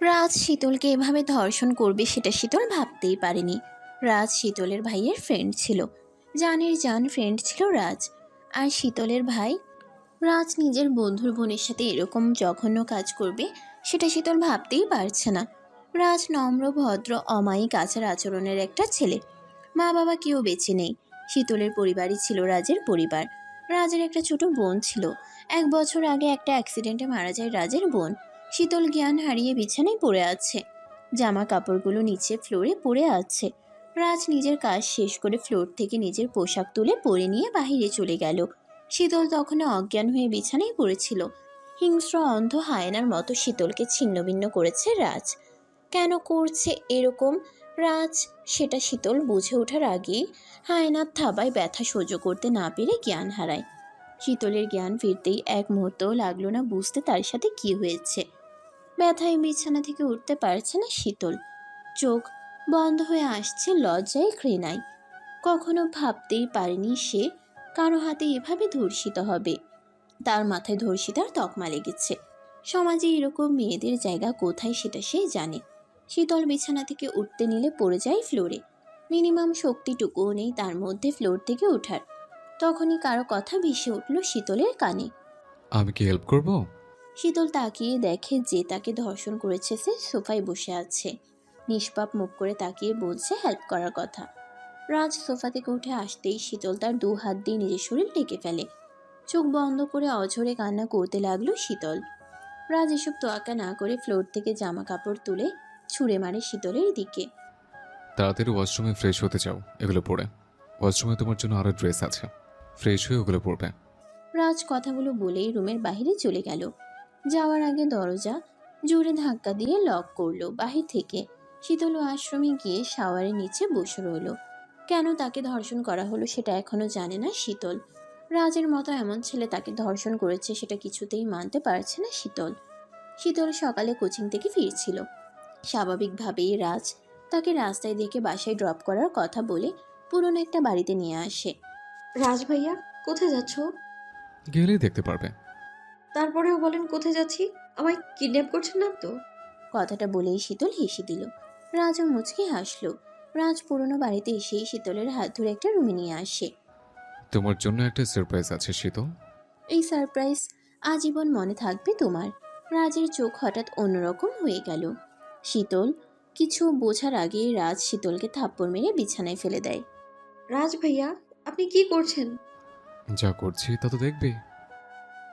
রাজ শীতলকে এভাবে ধর্ষণ করবে সেটা শীতল ভাবতেই পারেনি। রাজ শীতলের ভাইয়ের ফ্রেন্ড ছিল, জানের জান ফ্রেন্ড ছিল রাজ। আর শীতলের ভাই রাজ নিজের বন্ধুর বোনের সাথে এরকম জঘন্য কাজ করবে সেটা শীতল ভাবতেই পারছে না। রাজ নম্র ভদ্র অমায়িক আচার আচরণের একটা ছেলে। মা বাবা কেউ বেঁচে নেই। শীতলের পরিবারই ছিল রাজের পরিবার। রাজের একটা ছোট বোন ছিল। 1 বছর আগে একটা অ্যাক্সিডেন্টে মারা যায় রাজের বোন। শীতল জ্ঞান হারিয়ে বিছানায় পড়ে আছে, জামা কাপড়গুলো নিচে ফ্লোরে পড়ে আছে। রাজ নিজের কাজ শেষ করে ফ্লোর থেকে নিজের পোশাক তুলে পরে নিয়ে বাহিরে চলে গেল। শীতল তখনও অজ্ঞান হয়ে বিছানায় পড়েছিল। হিংস্র অন্ধ হায়নার মতো শীতলকে ছিন্নভিন্ন করেছে রাজ। কেন করছে এরকম রাজ, সেটা শীতল বুঝে ওঠার আগেই হায়নার থাবায় ব্যথা সহ্য করতে না পেরে জ্ঞান হারায়। শীতলের জ্ঞান ফিরতেই এক মুহূর্তও লাগলো না বুঝতে তার সাথে কি হয়েছে। ব্যথায় বিছানা থেকে উঠতে পারছে না শীতল। চোখ বন্ধ হয়ে আসছে লজ্জায় ঘৃণায়। কখনো ভাবতেই পারেনি সে কারো হাতে এভাবে ধর্ষিত হবে। তার মাথায় ধর্ষিতার তকমা লেগেছে। সমাজে এরকম মেয়েদের জায়গা কোথায় সেটা সে জানে। শীতল বিছানা থেকে উঠতে নিলে পড়ে যায় ফ্লোরে। মিনিমাম শক্তিটুকুও নেই তার মধ্যে ফ্লোর থেকে ওঠার। তখনই কারো কথা ভেসে উঠল শীতলের কানে। আমি কি হেল্প করব? শীতল তাকিয়ে দেখে যে তাকে ধর্ষণ করেছে সে সোফায় বসে আছে। নিষ্পাপ মুখ করে তাকিয়ে বলছে হেল্প করার কথা। রাজ সোফা থেকে উঠে আসতেই শীতল তার 2 হাত দিয়ে নিজের শরীর ঢেকে ফেলে। চোখ বন্ধ করে অঝরে কান্না করতে লাগলো শীতল। রাজ এসব তোয়াক্কা না করে ফ্লোর থেকে জামা কাপড় তুলে ছুঁড়ে মারে শীতলের দিকে। তাড়াতাড়ি ওয়াশরুমে ফ্রেশ হতে চাও, এগুলো পরে। ওয়াশরুমে তোমার জন্য আরো ড্রেস আছে, ফ্রেশ হয়ে ওগুলো পরবে। রাজ কথাগুলো বলেই রুমের বাইরে চলে গেল। যাওয়ার আগে দরজা জোরে ধাক্কা দিয়ে লক করলো বাহির থেকে। শীতল ওয়াশরুমে গিয়ে শাওয়ারের নিচে বসে রইল। কেন তাকে ধর্ষণ করা হলো সেটা এখনো জানে না শীতল। রাজের মতো এমন ছেলে তাকে ধর্ষণ করেছে সেটা কিছুতেই মানতে পারছে না শীতল। শীতল সকালে কোচিং থেকে ফিরছিল। স্বাভাবিকভাবেই রাজ তাকে রাস্তায় দেখে বাসায় ড্রপ করার কথা বলে পুরনো একটা বাড়িতে নিয়ে আসে। রাজ ভাইয়া, কোথায় যাচ্ছ? গেলেই দেখতে পারবে। তারপরেও বলেন কোথায় যাচ্ছি? আমায় কিডন্যাপ করছেন না তো? কথাটা বলেই শীতল হেসে দিল। রাজও মুচকি হাসলো। রাজ পুরনো বাড়িতে এসেই শীতলের হাত ধরে একটা রুমে নিয়ে আসে। তোমার জন্য একটা সারপ্রাইজ আছে শীতল। এই সারপ্রাইজ আজীবন মনে থাকবে তোমার। রাজের চোখ হঠাৎ অন্যরকম হয়ে গেল। শীতল কিছু বোঝার আগেই রাজ শীতলকে থাপ্পড় মেরে বিছানায় ফেলে দেয়। রাজ ভাইয়া, আপনি কি করছেন? যা করছি তা তো দেখবে।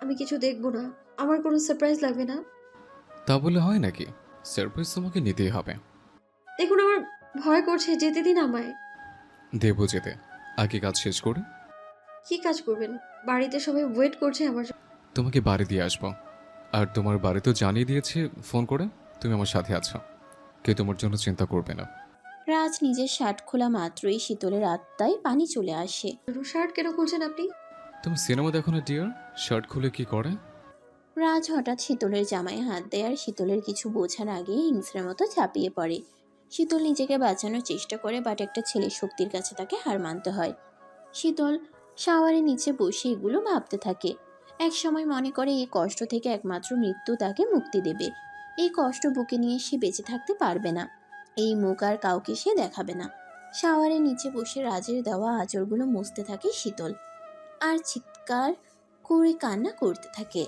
আমি কিছু দেখবো না। আমার কোনো সারপ্রাইজ লাগবে না। তা বলে হয় নাকি? সারপ্রাইজ তোমাকে নিতেই হবে। দেখুন, আমার ভয় করছে, যেতে দিন আমায়। দেবো যেতে, আগে কাজ শেষ করে। কি কাজ করবেন? বাড়িতে সবাই ওয়েট করছে আমার জন্য। তোমাকে বাড়ি দিয়ে আসবো। আর তোমার বাড়ি তো জানিয়ে দিয়েছে ফোন করে তুমি আমার সাথে আছো, কেউ তোমার জন্য চিন্তা করবে না। রাজ নিজের শার্ট খোলা মাত্রই শীতলের আত্মায় পানি চলে আসে। শার্ট কেন খুলছেন আপনি? তুমি সিনেমা দেখো না ডিয়ার? শার্ট খুলে কি করে? রাজ হঠাৎ শীতলের জামায় হাত দেয় আর শীতলের কিছু বোঝার আগে হিংস্রের মতো ঝাঁপিয়ে পড়ে। শীতল নিজেকে বাঁচানোর চেষ্টা করে বাট একটা ছেলের শক্তির কাছে তাকে হার মানতে হয়। শীতল শাওয়ারের নিচে বসে এগুলো ভাবতে থাকে। এক সময় মনে করে এই কষ্ট থেকে একমাত্র মৃত্যু তাকে মুক্তি দেবে। এই কষ্ট বুকে নিয়ে সে বেঁচে থাকতে পারবে না। এই মুখ আর কাউকে সে দেখাবে না। শাওয়ারের নিচে বসে রাজের দেওয়া আঁচড়গুলো মুছতে থাকে শীতল। আর চিৎকার করে কান্না করতে থাকে।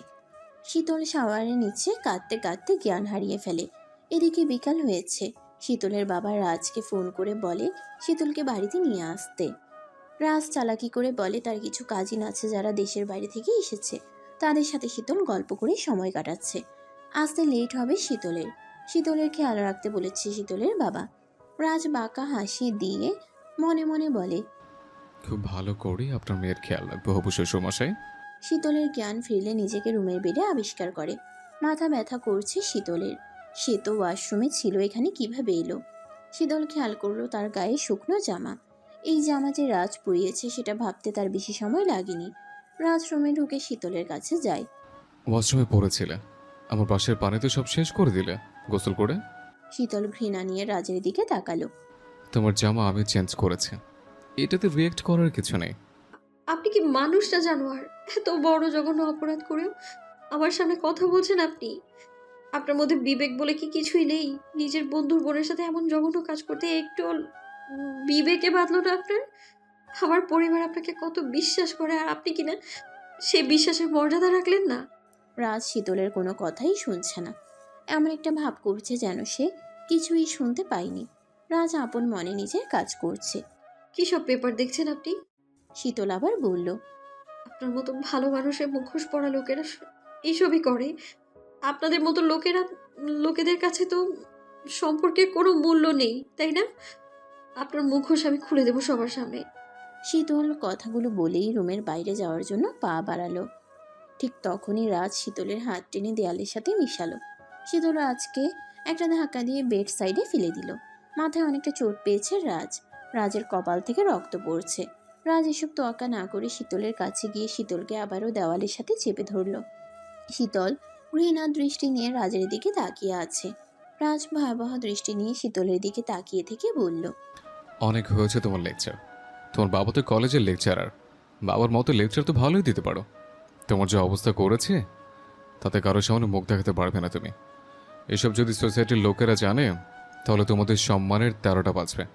শীতল শাওয়ারের নিচে কাঁদতে কাঁদতে জ্ঞান হারিয়ে ফেলে। এদিকে বিকাল হয়েছে। শীতলের বাবা রাজকে ফোন করে বলে শীতলকে বাড়িতে নিয়ে আসতে। রাজ চালাকি করে বলে তার কিছু কাজিন আছে যারা দেশের বাইরে থেকে এসেছে, তাদের সাথে শীতল গল্প করে সময় কাটাচ্ছে। আসতে লেট হবে শীতলের। শীতলের খেয়াল রাখতে বলেছে শীতলের বাবা। রাজ বাঁকা হাসি দিয়ে মনে মনে বলে খুব ভালো করে আপনার মেয়ের খেয়াল রাখবো হবু শ্বশুরমশাই। শীতলের জ্ঞান ফিরলে নিজেকে রুমের বেডে আবিষ্কার করে। মাথা ব্যথা করছে শীতলের। সে তো ওয়াশরুমে ছিল, এখানে কিভাবে এলো? শীতল খেয়াল করলো তার গায়ে শুকনো জামা। এই জামা যে রাজ পরিয়েছে সেটা ভাবতে তার বেশি সময় লাগেনি। রাজ রুমে ঢুকে শীতলের কাছে যায়। ওয়াশরুমে পড়েছিলে, আমার পাশের পানি তো সব শেষ করে দিলে গোসল করে। শীতল ঘৃণা নিয়ে রাজের দিকে তাকালো। তোমার জামা আমি চেঞ্জ করেছি, এটাতে রিয়েক্ট করার কিছু নেই। আপনি কি মানুষ না জানোয়ার? এত বড় জঘন্য অপরাধ করেও আমার সামনে কথা বলছেন আপনি? আপনার মধ্যে বিবেক বলে কি কিছুই নেই? নিজের বন্ধুর বোনের সাথে এমন জঘন্য কাজ করতে একটু বিবেকে বাঁধলো না আপনার? আমার পরিবার আপনাকে কত বিশ্বাস করে, আর আপনি কিনা সেই বিশ্বাসের মর্যাদা রাখলেন না। রাজ শীতলের কোনো কথাই শুনছে না। এমন একটা ভাব করছে যেন সে কিছুই শুনতে পায়নি। রাজ আপন মনে নিজের কাজ করছে। কি সব পেপার দেখছেন আপনি? শীতল আবার বলল, আপনার মতো ভালো মানুষের মুখোশ পরা লোকেরা এইসবই করে। আপনাদের মতো লোকেদের কাছে তো সম্পর্কের কোনো মূল্য নেই, তাই না? আপনার মুখোশ আমি খুলে দেবো সবার সামনে। শীতল কথাগুলো বলেই রুমের বাইরে যাওয়ার জন্য পা বাড়ালো। ঠিক তখনই রাজ শীতলের হাত টেনে দেয়ালের সাথে মিশালো। শীতল রাজকে একটা ধাক্কা দিয়ে বেড সাইডে ফেলে দিল। মাথায় অনেকটা চোট পেয়েছে রাজ। রাজের কপাল থেকে রক্ত পড়ছে। রাজ এসব তোয়াক্কা না করে শীতলের কাছে গিয়ে শীতলকে আবারও দেওয়ালের সাথে চেপে ধরল। শীতল ঘৃণা দৃষ্টি নিয়ে রাজের দিকে তাকিয়ে আছে। রাজ ভয়াবহ দৃষ্টি নিয়ে শীতলের দিকে তাকিয়ে থেকে বলল, অনেক হয়েছে তোমার লেকচার। তোমার বাবা তো কলেজের লেকচারার, বাবার মতো লেকচার তো ভালোই দিতে পারো। তোমার যে অবস্থা করেছে তাতে কারোর সামনে মুখ দেখাতে পারবে না তুমি। এসব যদি সোসাইটির লোকেরা জানে তাহলে তোমাদের সম্মানের 13টা বাজবে।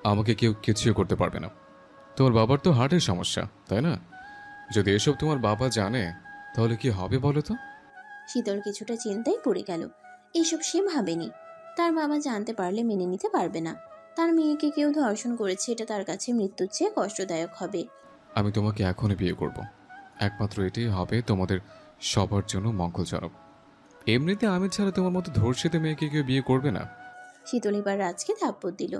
আমাকে কেউ কিছুই করতে পারবে না। তোমার বাবার তো হার্টের সমস্যা, তাই না? যদি এসব তোমার বাবা জানে তাহলে কি হবে বলো তো? শীতল কিছুটা চিন্তায় পড়ে গেল। এসব সে ভাবেনি। তার বাবা জানতে পারলে মেনে নিতে পারবে না। তার মেয়েকে কেউ ধর্ষণ করেছে, এটা তার কাছে মৃত্যুর চেয়ে কষ্টদায়ক হবে। আমি তোমাকে এখনই বিয়ে করব। একমাত্র এটাই হবে তোমাদের সবার জন্য মঙ্গলজনক। এমনিতে আমি ছাড়া তোমার মতো ধর্ষিত মেয়েকে কেউ বিয়ে করবে না। শীতল এবার রাজকে থাপ্পড় দিল।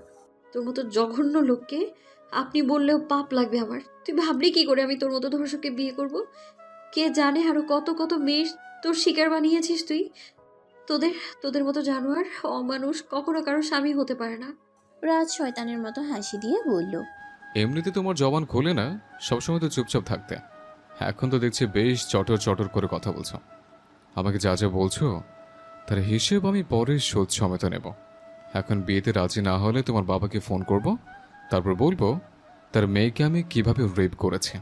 তোর মতো জঘন্য লোককে আপনি বললেও পাপ লাগবে আমার। তুই ভাবলি কি করে আমি তোর মতো ধর্ষককে বিয়ে করব? কে জানে আরো কত কত মেয়ের তোর শিকার বানিয়েছিস তুই। তোদের তোদের মতো জানোয়ার অমানুষ কখনো কারো স্বামী হতে পারে না। রাজ শয়তানের মতো হাসি দিয়ে বলল, এমনিতে তোমার জবান খোলে না, সবসময় তো চুপচাপ থাকতে। এখন তো দেখছি বেশ চটর চটর করে কথা বলছো। আমাকে যা যা বলছো তার হিসেব আমি পরে শোধ সমেত নেব। এখন বিয়েতে রাজি না হলে তোমার বাবাকে ফোন করব, তারপর বলবো তার মেয়েকে আমি কিভাবে রেপ করেছি,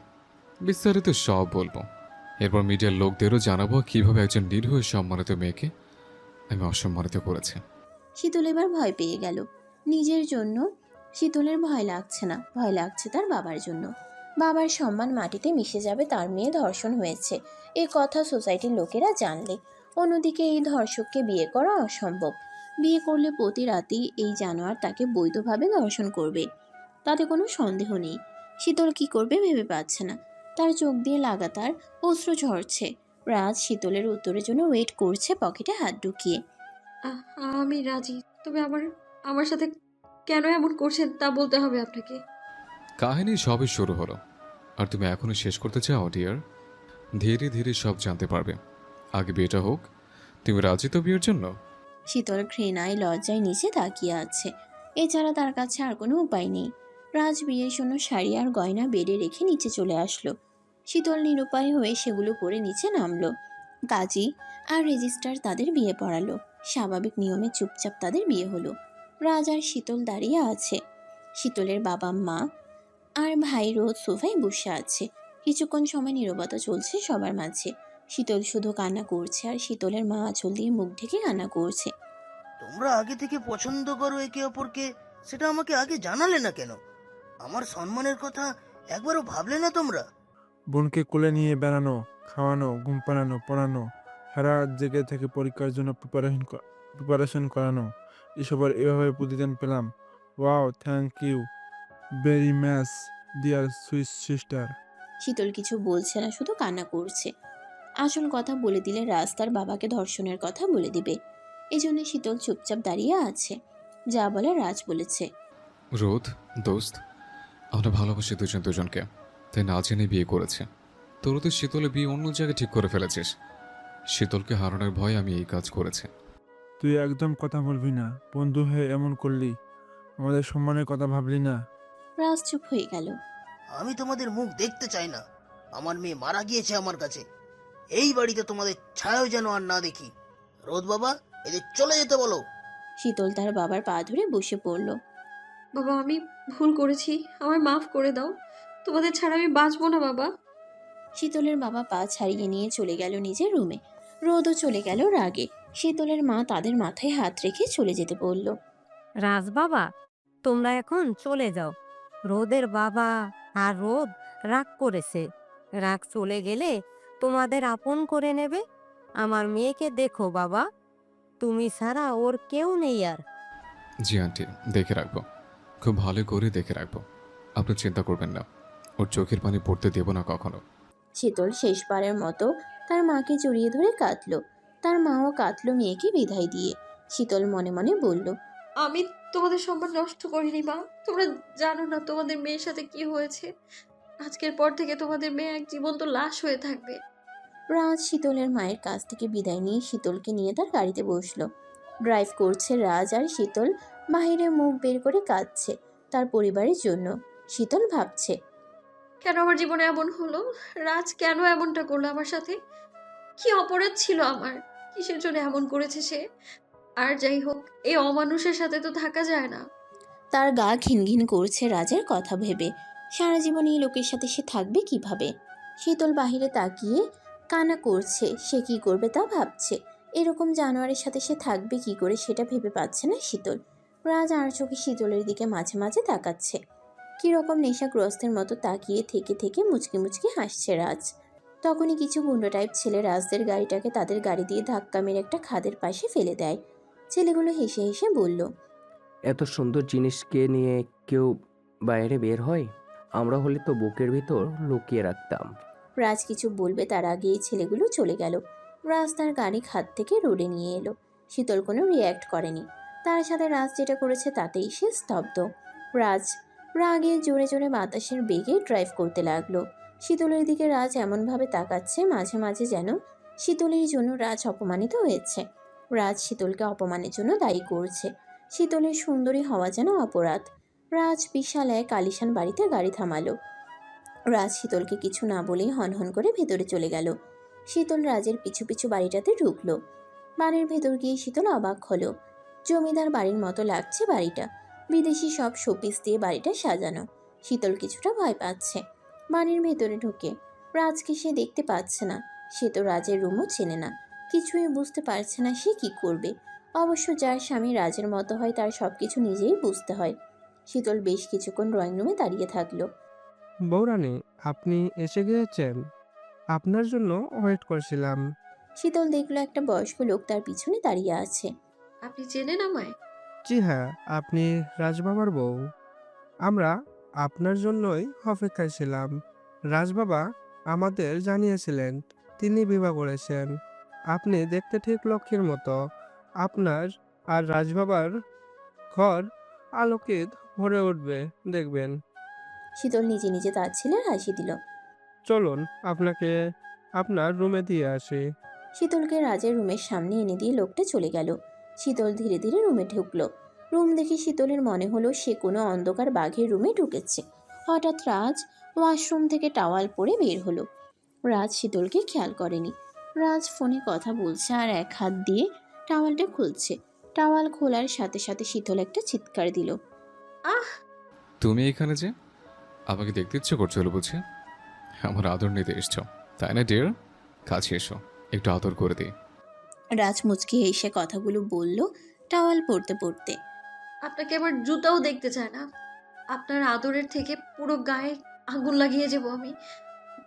বিস্তারিত সব বলবো। এরপর মিডিয়ার লোকদেরও জানাবো কিভাবে একজন নিরীহ সম্মানিত মেয়েকে আমি অসম্মানিত করেছি। শীতল এবার ভয় পেয়ে গেল। নিজের জন্য শীতলের ভয় লাগছে না, ভয় লাগছে তার বাবার জন্য। বাবার সম্মান মাটিতে মিশে যাবে তার মেয়ে ধর্ষণ হয়েছে এ কথা সোসাইটির লোকেরা জানলে। অন্যদিকে এই ধর্ষককে বিয়ে করা অসম্ভব। বিয়ে করলে প্রতি রাতেই এই জানোয়ার তাকে বৈধভাবে ধর্ষণ করবে, তাতে কোনো সন্দেহ নেই। শীতল কি করবে ভেবে পাচ্ছে না। তার চোখ দিয়ে লাগাতার অশ্রু ঝরছে। রাজ শীতলের উত্তরের জন্য ওয়েট করছে পকেটে হাত ঢুকিয়ে। আ- আমি রাজি, তবে আমার আমার সাথে কেন এমন করছেন তা বলতে হবে আপনাকে। কাহিনী সবই শুরু হলো, আর তুমি এখনো শেষ করতে চাও ডিয়ার? ধীরে ধীরে সব জানতে পারবে। আগে বিয়েটা হোক। তুমি রাজি তো বিয়ের জন্য? শীতল ঘৃণায় লজ্জায় নিচে তাকিয়ে আছে। এছাড়া তার কাছে আর কোনো উপায় নেই। রাজ বিয়ের জন্য শাড়ি আর গয়না বেডে রেখে নিচে চলে আসলো। শীতল নিরুপায় হয়ে সেগুলো পরে নিচে নামলো। কাজী আর রেজিস্ট্রার তাদের বিয়ে পড়ালো। স্বাভাবিক নিয়মে চুপচাপ তাদের বিয়ে হলো। রাজ আর শীতল দাঁড়িয়ে আছে। শীতলের বাবা মা আর ভাই রোদ সোফায় বসে আছে। কিছুক্ষণ সময় নীরবতা চলছে সবার মাঝে। শীতল শুধু কান্না করছে আর শীতলের মা আঁচল দিয়ে মুখ ঢেকে কান্না করছে। তোমরা আগে থেকে পছন্দ করো একে অপরকে, সেটা আমাকে আগে জানালে না কেন? আমার সম্মানের কথা একবারও ভাবলে না তোমরা? বোনকে কোলে নিয়ে বেড়ানো, খাওয়ানো, ঘুম পাড়ানো, পড়ানো, সারা রাত জেগে থেকে পরীক্ষার জন্য প্রিপারেশন করানো, এসবের এভাবে প্রতিদান পেলাম। Wow, thank you very much dear sweet sister. Sheetal কিছু বলছে না, শুধু কান্না করছে। আসল কথা বলে দিলে রাজ তার বাবাকে ধর্ষণের কথা বলে দিবে। এজন্য শীতল চুপচাপ দাঁড়িয়ে আছে। যা বলে রাজ বলেছে। রোদ, দোস্ত, আমরা ভালোবাসি দুজন দুজনকে, তাই না জেনে বিয়ে করেছে। তোর তো শীতলে বিয়ে অন্য জায়গায় ঠিক করে ফেলেছিস। শীতলকে হারানোর ভয়ে আমি এই কাজ করেছি। তুই একদম কথা বলবি না, বন্ধু হয়ে এমন করলি, আমাদের সম্মানের কথা ভাবলি না। রাজ চুপ হয়ে গেল। আমি তোমাদের মুখ দেখতে চাই না। আমার মেয়ে মারা গিয়েছে আমার কাছে। এই বাড়িতে তোমাদের ছায়াও যেন আর না দেখি। রোদ বাবা, এদের চলে যেতে বলো। শীতল তার বাবার পা ধরে বসে পড়ল। বাবা, আমি ভুল করেছি, আমায় মাফ করে দাও। তোমাদের ছাড়া আমি বাঁচবো না বাবা। শীতলের বাবা পা ছাড়িয়ে নিয়ে চলে গেল নিজের রুমে। রোদও চলে গেল রাগে। শীতলের মা তাদের মাথায় হাত রেখে চলে যেতে বলল। রাজ বাবা, তোমরা এখন চলে যাও। রোদের বাবা আর রোদ রাগ করেছে। রাগ চলে গেলে তোমাদের আপন করে নেবে। আমার মেয়েকে দেখো বাবা, তুমি ছাড়া ওর কেউ নেই আর। জি আন্টি, দেখে রাখবো, খুব ভালো করে দেখে রাখবো। আপনি চিন্তা করবেন না, ওর চোখের পানি পড়তে দেব না কখনো। শীতল শেষবারের মতো তার মাকে জড়িয়ে ধরে কাঁদলো। তার মাও কাঁদলো মেয়েকে বিদায় দিয়ে। শীতল মনে মনে বলল, আমি তোমাদের সম্মান নষ্ট করিনি মা। তোমরা জানো না তোমাদের মেয়ের সাথে কি হয়েছে। আজকের পর থেকে তোমাদের মেয়ে এক জীবন্ত লাশ হয়ে থাকবে। রাজ শীতলের মায়ের কাছ থেকে বিদায় নিয়ে শীতলকে নিয়ে তার গাড়িতে বসলো। ড্রাইভ করছে রাজ আর শীতল বাহিরে মুখ বের করে কাঁদছে তার পরিবারের জন্য। শীতল ভাবছে, কেন আমার জীবনে এমন হলো? রাজ কেন এমনটা করলো আমার সাথে? কি অপরাধ ছিল আমার? কিসের জন্য এমন করেছে সে? আর যাই হোক, এই অমানুষের সাথে তো থাকা যায় না। তার গা ঘিনঘিন করছে রাজের কথা ভেবে। সারা জীবন এই লোকের সাথে সে থাকবে কিভাবে? শীতল বাহিরে তাকিয়ে কান্না করছে। সে কি করবে তা ভাবছে। এরকম জানোয়ারের সাথে সে থাকবে কি করে সেটা ভেবে পাচ্ছে না শীতল। রাজ আর চোখে শীতলের দিকে মাঝে মাঝে তাকাচ্ছে। কীরকম নেশাগ্রস্তের মতো তাকিয়ে থেকে থেকে মুচকি মুচকি হাসছে রাজ। তখনই কিছু গুন্ডো টাইপ ছেলে রাজদের গাড়িটাকে তাদের গাড়ি দিয়ে ধাক্কা মেরে একটা খাদের পাশে ফেলে দেয়। ছেলেগুলো হেসে হেসে বলল, এত সুন্দর জিনিসকে নিয়ে কেউ বাইরে বের হয়? আমরা হলে তো বুকের ভিতর লুকিয়ে রাখতাম। রাজ কিছু বলবে তার আগেই ছেলেগুলো চলে গেল। রাজ তার গাড়ি খাদ থেকে রোডে নিয়ে এলো। শীতল কোনো রিয়্যাক্ট করেনি। তার সাথে রাজ যেটা করেছে তাতেই সে স্তব্ধ। রাজ রাগে জোরে জোরে বাতাসের বেগে ড্রাইভ করতে লাগলো। শীতলের দিকে রাজ এমনভাবে তাকাচ্ছে মাঝে মাঝে যেন শীতলের জন্য রাজ অপমানিত হয়েছে। রাজ শীতলকে অপমানের জন্য দায়ী করছে। শীতলের সুন্দরী হওয়া যেন অপরাধ। রাজ বিশাল এক আলিশান বাড়িতে গাড়ি থামালো। রাজ শীতলকে কিছু না বলেই হনহন করে ভেতরে চলে গেল। শীতল রাজের পিছু পিছু বাড়িটাতে ঢুকলো। বাড়ির ভেতর গিয়ে শীতল অবাক হলো। জমিদার বাড়ির মতো লাগছে বাড়িটা। বিদেশি সব শোপিস দিয়ে বাড়িটা সাজানো। শীতল কিছুটা ভয় পাচ্ছে। বাড়ির ভেতরে ঢুকে রাজকে সে দেখতে পাচ্ছে না। সে তো রাজের রুমও চেনে না। কিছুই বুঝতে পারছে না সে কি করবে। অবশ্য যার স্বামী রাজের মতো হয় তার সব কিছু নিজেই বুঝতে হয়। শীতল বেশ কিছুক্ষণ ড্রয়িং রুমে দাঁড়িয়ে থাকলো। বৌরানী, আপনি এসে গিয়েছেন? আপনার জন্য ওয়েট করছিলাম। শীতল দেখলো একটা বয়স্ক লোক তার পিছনে দাঁড়িয়ে আছে। আপনি চেনেন আমায়? জি হ্যাঁ, আপনি রাজবাবার বউ। আমরা আপনার জন্যই অপেক্ষায় ছিলাম। রাজবাবা আমাদের জানিয়েছিলেন তিনি বিবাহ করেছেন। আপনি দেখতে ঠিক লক্ষ্মীর মতো। আপনার আর রাজবাবার ঘর আলোকিত ভরে উঠবে, দেখবেন। শীতল নিজে নিজে তার ছেলের হাসি দিল। চলুন আপনাকে আপনার রুমে দিয়ে আসি। শীতলকে রাজের রুমের সামনে এনে দিয়ে লোকটা চলে গেল। শীতল ধীরে ধীরে রুমে ঢুকলো। রুম দেখে শীতলের মনে হলো সে কোনো অন্ধকার বাঘের রুমে ঢুকেছে। হঠাৎ রাজ ওয়াশরুম থেকে টাওয়াল পরে বের হলো। রাজ শীতলকে খেয়াল করেনি। রাজ ফোনে কথা বলছে আর এক হাত দিয়ে টাওয়ালটা খুলছে। টাওয়াল খোলার সাথে সাথে শীতল একটা চিৎকার দিল। আহ! তুমি এখানে যে আমাকে দেখতে ইচ্ছে করছিল বুঝি? আমার আদর নিতে এসছো তাই না ডিয়ার? কাছে এসো, একটু আদর করে দিই। রাজ মুচকি এসে কথাগুলো বলল টাওয়াল পরতে পরতে। আপনাকে আমার জুতাও দেখতে চায় না। আপনার আদরের থেকে পুরো গায়ে আগুন লাগিয়ে যাবো আমি।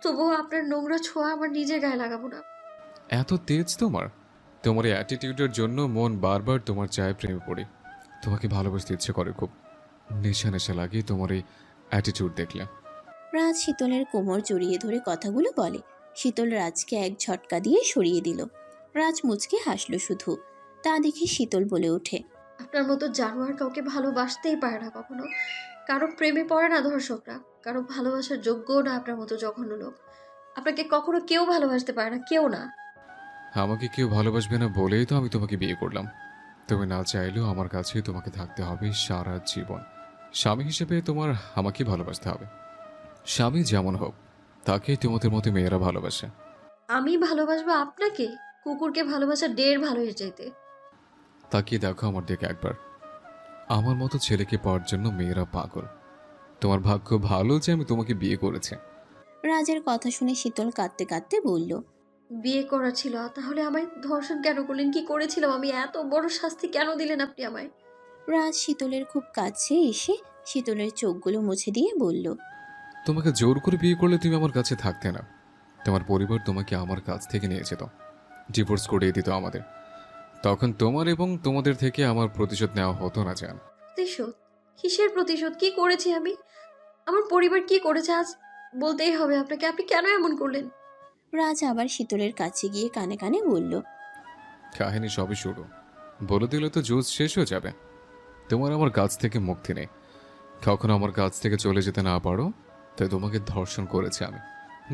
তবুও আপনার নোংরা ছোঁয়া আমার নিজের গায়ে লাগাবো না। এত তেজ তোমার? তোমার এই অ্যাটিটিউডের জন্য মন বারবার তোমার চায়ে প্রেমে পড়ে। তোমাকে ভালোবাসতে ইচ্ছে করে খুব। নেশা নেশা লাগে তোমার এই অ্যাটিটিউড দেখলে। রাজ শীতলের কোমর জড়িয়ে ধরে কথাগুলো বলে। শীতল রাজকে এক ঝটকা দিয়ে সরিয়ে দিল। রাজ মুচকে হাসলো শুধু। তা দেখে শীতল বলে ওঠে, আপনার মতো জানোয়ার কাউকে ভালোবাসতেই পারে না কখনো। কারো প্রেমে পড়ে না ধর্ষকরা। কারো ভালোবাসার যোগ্যও না আপনার মতো জঘন্য লোক। আপনাকে কখনো কেউ ভালোবাসতে পারে না, কেউ না। আমাকে কেউ ভালোবাসবে না বলেই তো আমি তোমাকে বিয়ে করলাম। তুমি না চাইলেও আমার কাছে তোমাকে থাকতে হবে সারা জীবন। স্বামী হিসেবে তোমার আমাকে ভালোবাসতে হবে। স্বামী যেমন হোক তাকেই তোমাদের মতো মেয়েরা ভালোবাসে। আমি ভালোবাসবো আপনাকে? কুকুরকে ভালোবাসা 1.5 ভালো হয়ে যেতে। তাকিয়ে দেখো আমার দিকে একবার। আমার মতো ছেলেকে পাওয়ার জন্য মেয়েরা পাগল। তোমার ভাগ্য ভালো যে আমি তোমাকে বিয়ে করেছি। রাজের কথা শুনে শীতল কাঁদতে কাঁদতে বলল, বিয়ে করা ছিল, তাহলে আমায় ধর্ষণ কেন করলেন? কি করেছিলাম আমি? এত বড় শাস্তি কেন দিলেন আপনি আমায়? রাজ শীতলের খুব কাছে এসে শীতলের চোখগুলো মুছে দিয়ে বলল, তোমাকে জোর করে বিয়ে করলে তুমি আমার কাছে থাকতে না। তোমার পরিবার তোমাকে আমার কাছ থেকে নিয়ে যেত, ডিভোর্স করিয়ে দিত আমাদের। তখন তোমার এবং তোমাদের থেকে আমার প্রতিশোধ নেওয়া হতো না জান। প্রতিশোধ? কিসের প্রতিশোধ? কি করেছি আমি? আমার পরিবার কি করেছে আজ বলতেই হবে আপনাকে। আপনি কেন এমন করলেন? রাজ আবার শীতলের কাছে গিয়ে কানে কানে বলল, কাহিনী সবই শুরু। বলে দিলে তো জুস শেষ হয়ে যাবে। তোমার আমার কাছ থেকে মুক্তি নেই। কখনো আমার কাছ থেকে চলে যেতে না পারো, তাই তোমাকে ধর্ষণ করেছি আমি।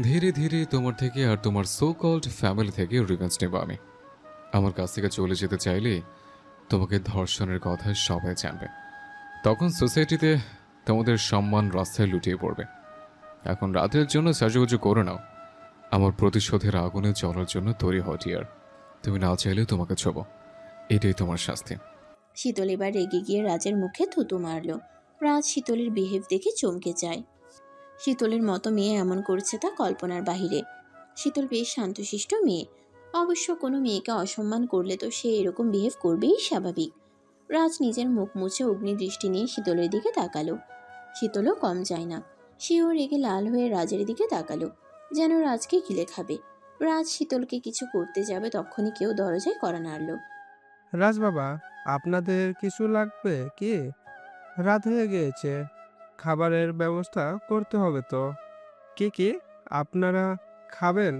ধীরে ধীরে তোমার থেকে আর তোমার সো কল্ড ফ্যামিলি থেকে রিভেঞ্জ নেব আমি। আমার কাছ থেকে চলে যেতে চাইলে তোমাকে ধর্ষণের কথা সবাই জানবে। তখন সোসাইটিতে তোমাদের সম্মান রাস্তায় লুটিয়ে পড়বে। এখন রাতের জন্য সাজুগুজু করে নাও। আমার প্রতিশোধের আগুনে জ্বলার জন্য তৈরি হও ডিয়ার। তুমি না চাইলেও তোমাকে ছোব। এটাই তোমার শাস্তি। শীতল এবার রেগে গিয়ে রাজের মুখে থুতু মারল। রাজ শীতলের বিহেভ দেখে চমকে যায়। শীতলের মতো মেয়ে এমন করছে তা কল্পনার বাহিরে। শীতল বেশ শান্তশিষ্ট মেয়ে, অবশ্য কোনো মেয়েকে অসম্মান করলে তো সে এরকম বিহেভ করবেই স্বাভাবিক। রাজ নিজের মুখ মুছে অগ্নিদৃষ্টি নিয়ে শীতলের দিকে তাকালো। শীতলও কম যায় না, সেও রেগে লাল হয়ে রাজের দিকে তাকালো, যেন রাজকে গিলে খাবে। রাজ শীতলকে কিছু করতে যাবে, তখনই কেউ দরজায় কড়া নাড়ল। রাজ বাবা, আপনাদের কিছু লাগবে কি? রাত হয়ে গিয়েছে, খাবারের ব্যবস্থা করতে হবে তো। কি কি আপনারা খাবেন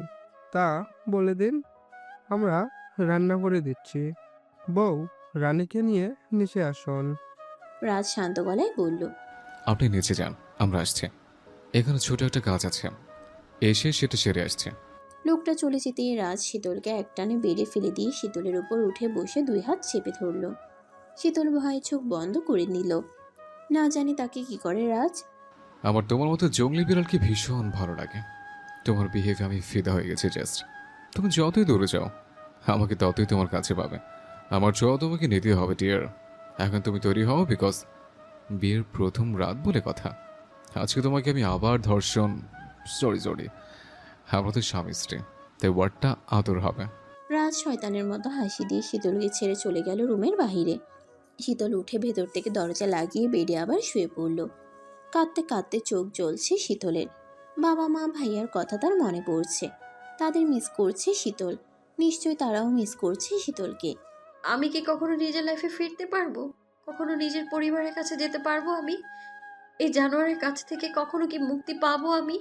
তা বলে দিন, আমরা রান্না করে দিচ্ছি। বউ, রানীকে নিয়ে নিচে আসুন। রাজ শান্ত গলায় বলল, আপনি নিচে যান, আমরা আসছি। এখানে ছোট একটা কাজ আছে, এসে সেটা সেরে আসছে। লোকটা চলে যেতেই রাজ শীতলকে একটানে বেড়ে ফেলে দিয়ে শীতলের উপর উঠে বসে দুই হাত চেপে ধরল। শীতল ভয়ে চোখ বন্ধ করে নিল। না জানি তাকে কি করে রাজ। আমার তোমার মতো জঙ্গলি বিড়ালকে ভীষণ ভালো লাগে। তোমার বিহেভে আমি ফিদা হয়ে গেছি জাস্ট। তুমি যতই দূরে যাও, আমাকে ততই তোমার কাছে পাবে। আমার ছোঁয়া তোমাকে নিতে হবে ডিয়ার। এখন তুমি তৈরি হও, বিকজ বিয়ের প্রথম রাত বলে কথা। আজকে তোমাকে আমি আবার ধর্ষণ, সরি, আমরা তো স্বামী স্ত্রী, তাই ওয়ার্ডটা আদর হবে। রাজ শয়তানের মতো হাসি দিয়ে শীতলকে ছেড়ে চলে গেল রুমের বাহিরে। শীতল উঠে ভেতর থেকে দরজা লাগিয়ে বেডে আবার শুয়ে পড়ল। কাঁদতে কাঁদতে চোখ জ্বলছে শীতলের। বাবা মা ভাইয়ার কথা তার মনে পড়ছে। তাদের মিস করছে শীতল। নিশ্চয় তারাও মিস করছে শীতলকে। আমি কি কখনো নিজের লাইফে ফিরতে পারবো? কখনো নিজের পরিবারের কাছে যেতে পারবো আমি? এই জানোয়ারের কাছ থেকে কখনো কি মুক্তি পাবো আমি?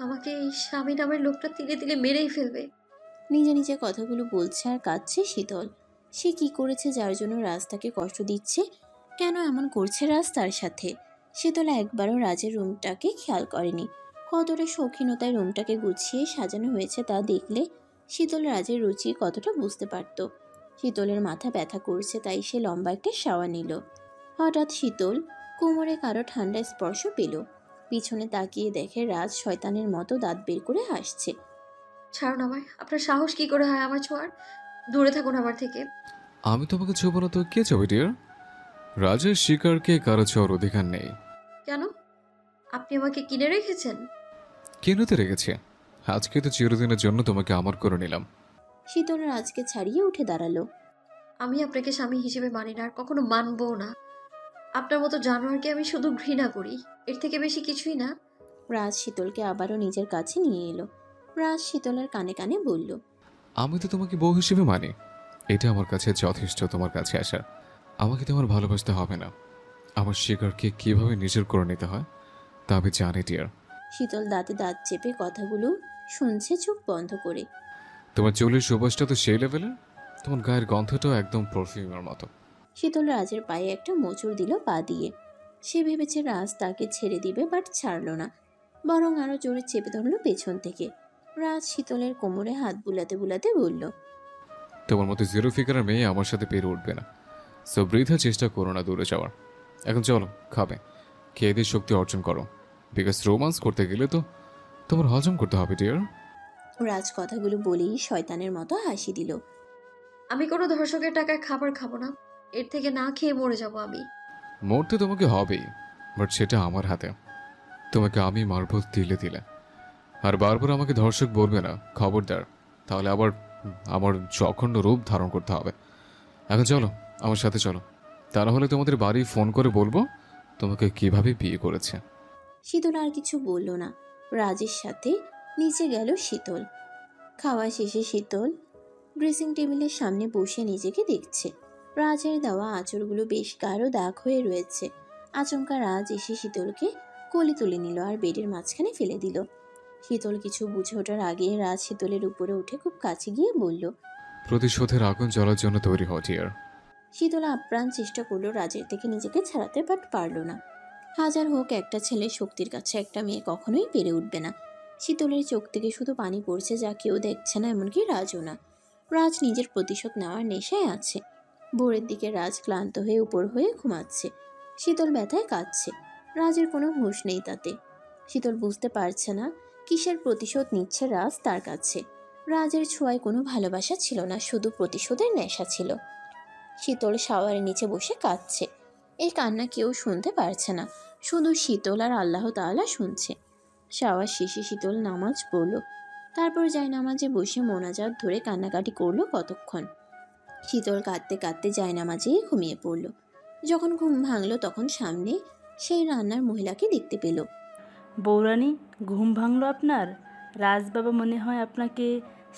আমাকে এই স্বামী নামের লোকটা তিলে তিলে মেরেই ফেলবে। নিজে নিজে কথাগুলো বলছে আর কাঁদছে শীতল। সে কি করেছে যার জন্য রাজ তাকে কষ্ট দিচ্ছে? কেন এমন করছে রাজ তার সাথে? শীতল একবারও রাজের রুমটাকে খেয়াল করেনি। কতটা শৌখিনতায় রুমটাকে গুছিয়ে সাজানো হয়েছে তা দেখলে শীতল রাজের রুচি কতটা বুঝতে পারত। শীতলের মাথা ব্যথা করছে, তাই সে লম্বা একটা শাওয়ার নিল। হঠাৎ শীতল কোমরে কারো ঠান্ডা স্পর্শ পেল। পিছনে তাকিয়ে দেখে রাজ শয়তানের মতো দাঁত বের করে হাসছে। ছাড়ুন আমায়। আপনার সাহস কি করে হয় আমার ছোঁয়ার? দূরে থাকুন আমার থেকে। আমি তোমাকে ছোব না তো কে চাবে ডিয়ার? রাজের শিকারকে কারো ছোঁয়ার অধিকার নেই। কেন? আপনি আমাকে কিনে রেখেছেন? কেনতে রেখেছে? আজকে তো চিরদিনের জন্য তোমাকে আমার করে নিলাম। শীতল রাজকে ছাড়িয়ে উঠে দাঁড়ালো। আমি আপনাকে স্বামী হিসেবে মানি না, আর কখনো মানবও না। আপনার মতো জানোয়ারকে আমি শুধু ঘৃণা করি, এর থেকে বেশি কিছুই না। রাজ শীতলকে আবারও নিজের কাছে নিয়ে এলো। রাজ শীতলের কানে কানে বলল, আমি তো তোমাকে বউ হিসেবে মানি। এটা আমার কাছে যথেষ্ট তোমার কাছে আসার। আমাকে তোমার ভালোবাসতে হবে না। আমার শিকারকে কিভাবে নিজের করে নিতে হয় তা আমি জানি ডিয়ার। শীতল দাঁতে দাঁত চেপে কথাগুলো শুনছে চোখ বন্ধ করে। তোমার চুলের সুবাসটা তো সেই লেভেলের, তোমার গায়ের গন্ধটাও একদম পারফিউমের মতো। শীতল রাজের পায়ে একটা মোচড় দিল পা দিয়ে। সে ভেবেছে রাজ তাকে ছেড়ে দিবে, বাট ছাড়ল না, বরং আরো জোরে চেপে ধরল পেছন থেকে। রাজ শীতলের কোমরে হাত বুলাতে বুলাতে বলল, তোমার মতো জিরো ফিগারের মেয়ে আমার সাথে পেরে উঠবে না। সো বৃথা চেষ্টা করো না দূরে যাওয়ার। এখন চলো, খাবে, খেয়ে দিয়ে শক্তি অর্জন করো। বিকজ রোমান্স করতে গেলে তো তোমার হজম করতে হবে ডিয়ার। রাজ কথাগুলো বলেই শয়তানের মতো হাসি দিল। আমি কোনো ধর্ষকের টাকায় খাবার খাবো না। এর থেকে না খেয়ে মরে যাব আমি। মরতে তোমাকে হবেই, বাট সেটা আমার হাতে। তোমাকে আমি মারব তিলে তিলে। আর বারবার আমাকে ধর্ষক বলবে না, খবরদার। তাহলে আবার আমার জঘন্য রূপ ধারণ করতে হবে। এখন চলো, আমার সাথে চলো, তা না হলে তোমাদের বাড়ি ফোন করে বলবো তোমাকে কিভাবে বিয়ে করেছে। শীতল আর কিছু বলল না। রাজের সাথে নিচে গেল শীতল। খাওয়া শেষে শীতল ড্রেসিং টেবিলের সামনে বসে নিজেকে দেখছে। রাজের দেওয়া আঁচড়গুলো বেশ গাঢ় দাগ হয়ে রয়েছে। আচমকা রাজ এসে শীতলকে কোলে তুলে নিল আর বেডের মাঝখানে ফেলে দিল। শীতল কিছু বুঝে ওঠার আগে রাজ শীতলের উপরে উঠে খুব কাছে গিয়ে বলল। প্রতিশোধের আগুন জ্বলার জন্য তৈরি হও ডিয়ার। শীতল আপ্রাণ চেষ্টা করলো রাজের থেকে নিজেকে ছাড়াতে, বাট পারল না। হাজার হোক, একটা ছেলের শক্তির কাছে একটা মেয়ে কখনোই পেরে উঠবে না। শীতলের চোখ থেকে শুধু পানি পড়ছে, যা কেউ দেখছে না, এমনকি রাজও না। রাজ নিজের প্রতিশোধ নেওয়ার নেশায় আছে। ভোরের দিকে রাজ ক্লান্ত হয়ে উপর হয়ে ঘুমাচ্ছে। শীতল ব্যথায় কাঁদছে। রাজের কোনো হুঁশ নেই তাতে। শীতল বুঝতে পারছে না কিসের প্রতিশোধ নিচ্ছে রাজ তার কাছে। রাজের ছোঁয়ায় কোনো ভালোবাসা ছিল না, শুধু প্রতিশোধের নেশা ছিল। শীতল শাওয়ারের নিচে বসে কাঁদছে। এই কান্না কেউ শুনতে পারছে না, শুধু শীতল আর আল্লাহ তাআলা শুনছে। শাওয়ার শেষে শীতল নামাজ পড়ল। তারপর জায়নামাজে বসে মোনাজাত ধরে কান্নাকাটি করলো কতক্ষণ। শীতল কাঁদতে কাঁদতে জায়নামাজেই ঘুমিয়ে পড়ল। যখন ঘুম ভাঙল তখন সামনে সেই রান্নার মহিলাকে দেখতে পেল। বৌরানী, ঘুম ভাঙলো আপনার? রাজবাবা মনে হয় আপনাকে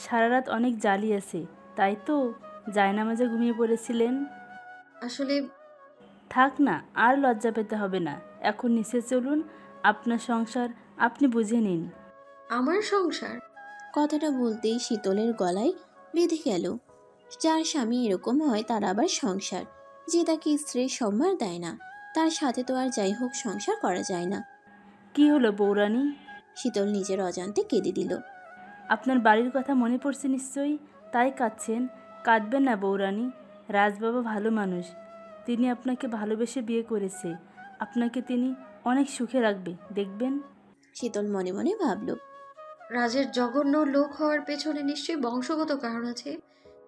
সারা রাত অনেক জ্বালিয়েছে, তাই তো জায়নামাজে ঘুমিয়ে পড়েছিলেন। আসলে থাক না, আর লজ্জা পেতে হবে না। এখন নিচে চলুন, আপনার সংসার আপনি বুঝে নিন। আমার সংসার? কথাটা বলতেই শীতলের গলায় বেঁধে গেল। যার স্বামী এরকম হয় তার আবার সংসার, যে তাকে স্ত্রীর সম্মান দেয় না, তার সাথে তো আর যাই হোক সংসার করা যায় না। কি হলো বৌরানী? শীতল নিজের অজান্তে কেঁদে দিল। আপনার বাড়ির কথা মনে পড়ছে নিশ্চয়ই, তাই কাঁদছেন। কাঁদবেন না বৌরানী, রাজবাবা ভালো মানুষ। তিনি আপনাকে ভালোবেসে বিয়ে করেছে। আপনাকে তিনি অনেক সুখে রাখবে, দেখবেন। শীতল মনে মনে ভাবল। রাজের জঘন্য লোক হওয়ার পেছনে নিশ্চয়ই বংশগত কারণ আছে।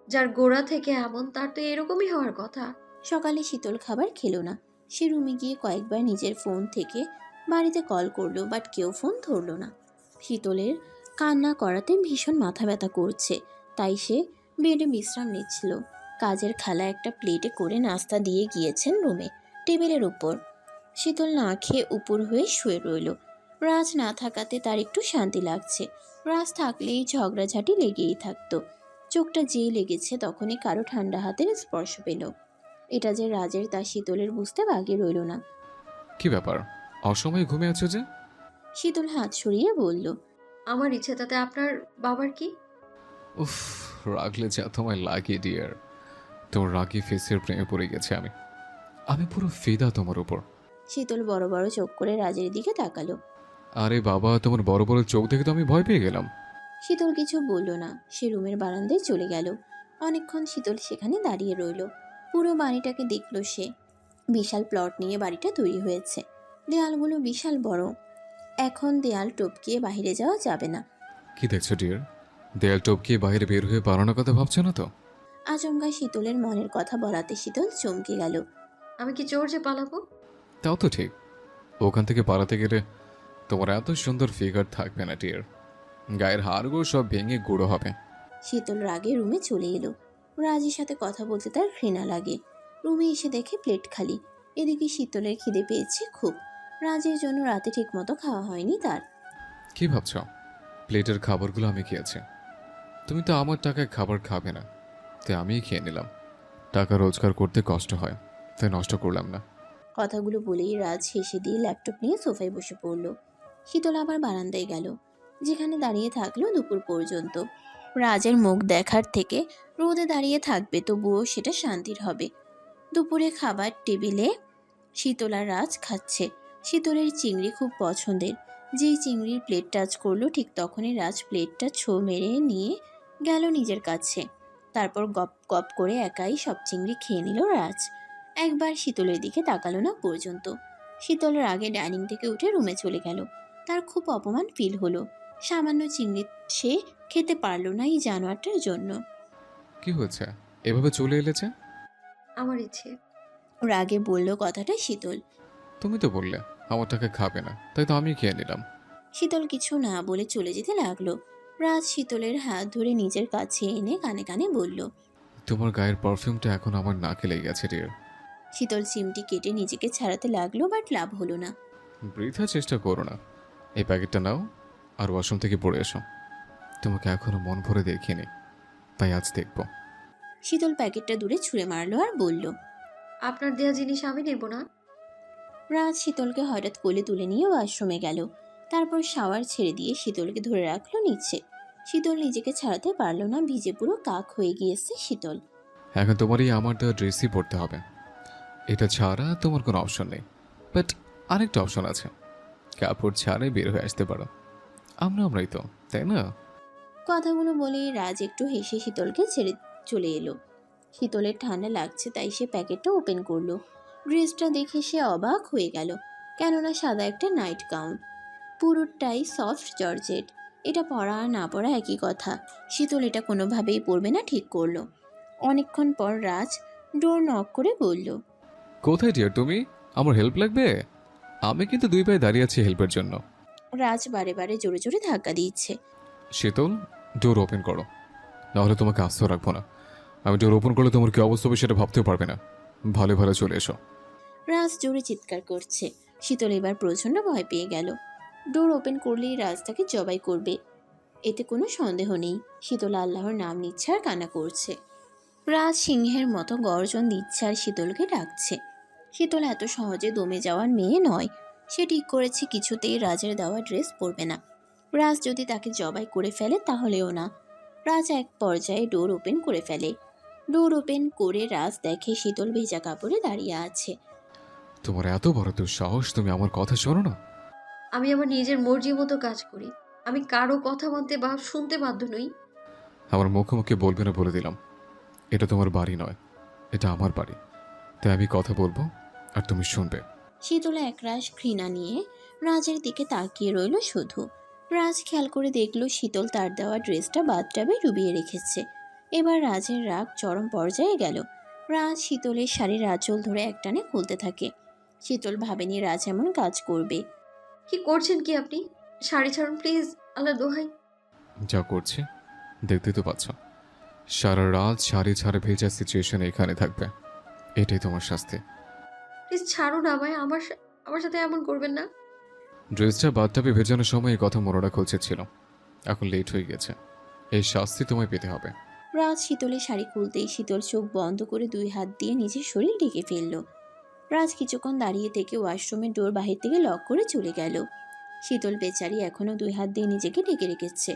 যার গোড়া থেকে এমন, তার তো এরকমই হওয়ার কথা। সকালে শীতল খাবার খেলো না। সে রুমে গিয়ে কয়েকবার নিজের ফোন থেকে বাড়িতে কল করলো, বাট কেউ ফোন ধরলো না। শীতলের কান্না করাতে ভীষণ মাথা ব্যথা করছে, তাই সে বেডে বিশ্রাম নিচ্ছিল। কাজের খালা একটা প্লেটে করে নাস্তা দিয়ে গিয়েছেন রুমে, টেবিলের উপর। শীতল না খেয়ে উপর হয়ে শুয়ে রইল। রাজ না থাকাতে তার একটু শান্তি লাগছে। রাজ থাকলেই ঝগড়াঝাটি লেগেই থাকতো। চোখটা যেই লেগেছে তখনই কারো ঠান্ডা হাতের স্পর্শ পেল। এটা যে রাজের তা শীতলের বুঝতে বাকি রইল না। কি ব্যাপার, অসময়ে ঘুমিয়ে আছো যে? শীতল হাত সরিয়ে বলল। আমার ইচ্ছে, তাতে আপনার বাবার কি? উফ, রাগলে যা তোমায় লাগে ডিয়ার। তোমার রাগি ফেসের প্রেমে পড়ে গেছে আমি। আমি পুরো ফিদা তোমার উপর। শীতল বড় বড় চোখ করে রাজের দিকে তাকালো। আরে বাবা, তোমার বড় বড় চোখ দেখে তো আমি ভয় পেয়ে গেলাম। শীতল কিছু বলল না। সে রুমের বারান্দায় চলে গেল। অনেকক্ষণ শীতল সেখানে দাঁড়িয়ে রইল। পুরো বাড়িটাকে দেখল সে। বিশাল প্লট নিয়ে বাড়িটা তৈরি হয়েছে। দেয়ালগুলো বিশাল বড়। এখন দেয়াল টপকিয়ে বাইরে যাওয়া যাবে না। কি দেখছো ডিয়ার? দেয়াল টপকিয়ে বাইরে বের হয়ে পালানোর কথা ভাবছো না তো? আচমকা শীতলের মনের কথা বলাতে শীতল চমকে গেল। আমি কি চোর যে পালাবো? তাও তো ঠিক। ওখান থেকে পালাতে গেলে তোমার এত সুন্দর ফিগার থাকবে না ডিয়ার। গায়ের হাড়গুলো সব ভেঙে গুঁড়ো হবে। শীতল রাগে রুমে চলে এলো। রাজের সাথে কথা বলতে তার ঘৃণা লাগে। রুমে এসে দেখে প্লেট খালি। এদিকে শীতলের খিদে পেয়েছে খুব। রাজের জন্য রাতে ঠিকমতো খাওয়া হয়নি তার। কি ভাবছো? প্লেটের খাবারগুলো আমি খেয়েছি। তুমি তো আমার টাকায় খাবার খাবে না, তাই আমিই খেয়ে নিলাম। টাকা রোজগার করতে কষ্ট হয়, তাই নষ্ট করলাম না। কথাগুলো বলেই রাজ হেসে দিয়ে ল্যাপটপ নিয়ে সোফায় বসে পড়ল। শীতল আবার বারান্দায় গেল, যেখানে দাঁড়িয়ে থাকলো দুপুর পর্যন্ত। রাজের মুখ দেখার থেকে রোদে দাঁড়িয়ে থাকবে, তবুও সেটা শান্তির হবে। দুপুরে খাবার টেবিলে শীতল আর রাজ খাচ্ছে। শীতলের চিংড়ি খুব পছন্দের। যেই চিংড়ির প্লেট টাচ করলো ঠিক তখনই রাজ প্লেটটা ছো মেরে নিয়ে গেল নিজের কাছে। তারপর গপ গপ করে একাই সব চিংড়ি খেয়ে নিল রাজ। একবার শীতলের দিকে তাকালো না পর্যন্ত। শীতল রাগে ডাইনিং থেকে উঠে রুমে চলে গেল। তার খুব অপমান ফিল হলো। সামান্য চিংড়ি সে খেতে পারলো না এই জানোয়ারটার জন্য। কি হয়েছে, এভাবে চলে এলেছে? আমার ইচ্ছে। রাগে বলল কথাটা শীতল। তুমি তো বললে আমার টাকা খাবে না, তাই তো আমি খেয়ে নিলাম। শীতল কিছু না বলে চলে যেতে লাগলো। রাজ শীতলের হাত ধরে নিজের কাছে এনে কানে কানে বলল। তোমার গায়ের পারফিউমটা এখন আমার নাকে লেগে গেছে ডিয়ার। শীতল চিমটি কেটে নিজেকে ছাড়াতে লাগলো, বাট লাভ হলো না। বৃথা চেষ্টা করো না। এই প্যাকেটটা নাও আর ওয়াশরুম থেকে পড়ে এসো। তোমাকে এখনো মন ভরে দেখিনি, তাই আজ দেখবো। শীতল প্যাকেটটা দূরে ছুঁড়ে মারলো আর বলল। আপনার দেয়া জিনিস আমি নেব না। রাজ শীতলকে হঠাৎ কোলে তুলে নিয়ে ওয়াশরুমে গেল। তারপর শাওয়ার ছেড়ে দিয়ে শীতলকে ধরে রাখলো নিচে। শীতল নিজেকে ছাড়াতে পারলো না, ভিজে পুরো কাক হয়ে গিয়েছে শীতল। এখন তোমারই আমার দেওয়া ড্রেসই পরতে হবে, এটা ছাড়া তোমার কোনো অপশন নেই। বাট আরেকটা অপশন আছে, কাপড় ছাড়াই বের হয়ে আসতে পারো। আমরাই তো, তাই না? কথাগুলো বলেই রাজ একটু হেসে শীতলকে ছেড়ে চলে এলো। শীতলের ঠান্ডা লাগছে তাই সে প্যাকেটটা ওপেন করলো। ড্রেসটা দেখে সে অবাক হয়ে গেল, কেননা সাদা একটা নাইট গাউন, পুরোটাই সফট জর্জেট। এটা পরা আর না পরা একই কথা। শীতল এটা কোনোভাবেই পরবে না ঠিক করলো। অনেকক্ষণ পর রাজ ডোর নক করে বলল। কোথায় ডিয়ার তুমি? আমার হেল্প লাগবে? আমি কিন্তু 2 পায়ে দাঁড়িয়ে আছি হেল্পের জন্য। রাজ বারে বারে জোরে জোরে ধাক্কা দিচ্ছে। শীতল, ডোর ওপেন করো, নাহলে তোমাকে আস্ত রাখবো না। আমি ডোর ওপেন করলে তোমার কি অবস্থা হবে সেটা ভাবতেও পারবে না। ভালো ভালো চলে এসো। রাজ জোরে চিৎকার করছে। শীতল এবার প্রচণ্ড ভয় পেয়ে গেল। ডোর ওপেন করলেই রাজ তাকে জবাই করবে, এতে কোনো সন্দেহ নেই। শীতল আল্লাহর নাম নিচ্ছে আর কান্না করছে। রাজ সিংহের মতো গর্জন দিচ্ছে আর শীতলকে ডাকছে। শীতল এত সহজে দমে যাওয়ার মেয়ে নয়। সে ঠিক করেছে কিছুতেই রাজের দেওয়া ড্রেস পরবে না। রাজ যদি তাকে জবাই করে ফেলে তাহলেও না। রাজ এক পর্যায়ে ডোর ওপেন করে ফেলে। ডোর ওপেন করে রাজ দেখে শীতল ভেজা কাপড়ে দাঁড়িয়ে আছে। তোমার এত বড় দুঃসাহস, তুমি আমার কথা শোনো না? আমি আমার নিজের মর্জি মতো কাজ করি। আমি কারো কথা মানতে বা শুনতে বাধ্য নই। আমার মুখে মুখে বলবে না বলে দিলাম। এটা তোমার বাড়ি নয়, এটা আমার বাড়ি। তাই আমি কথা বলবো আর তুমি শুনবে। শীতল একরাশ ঘৃণা নিয়ে রাজের দিকে তাকিয়ে রইল শুধু। রাজ খেয়াল করে দেখল শীতল তার দেওয়া ড্রেসটা বাথটাবে ডুবিয়ে রেখেছে। এবার রাজের রাগ চরম পর্যায়ে গেল। রাজ শীতলের শাড়ির আঁচল ধরে একটানে খুলতে থাকে। শীতল ভাবেনি রাজ এমন কাজ করবে। কি করছেন কি আপনি? শাড়ি ছাড়ুন প্লিজ, আল্লাহ দোহাই। যা করছি দেখতে তো পাচ্ছ। সারা রাত শাড়ি ছাড়া ভেজা সিচুয়েশনে এখানে থাকবে, এটাই তোমার শাস্তি। প্লিজ ছাড়ুন আমায়। আমার সাথে এমন করবেন না। ড্রেসটা বাথটাবে ভেজানোর সময় এই কথা মনে রাখা উচিত ছিল। এখন লেট হয়ে গেছে, এই শাস্তি তোমায় পেতে হবে। রাজ শীতলের শাড়ি খুলতেই শীতল চোখ বন্ধ করে 2 হাত দিয়ে নিজের শরীর ঢেকে ফেলল। রাজ কিছুক্ষণ দাঁড়িয়ে থেকে ওয়াশরুমের ডোর বাহির থেকে লক করে চলে গেল। শীতল বেচারি এখনও 2 হাত দিয়ে নিজেকে ঢেকে রেখেছে।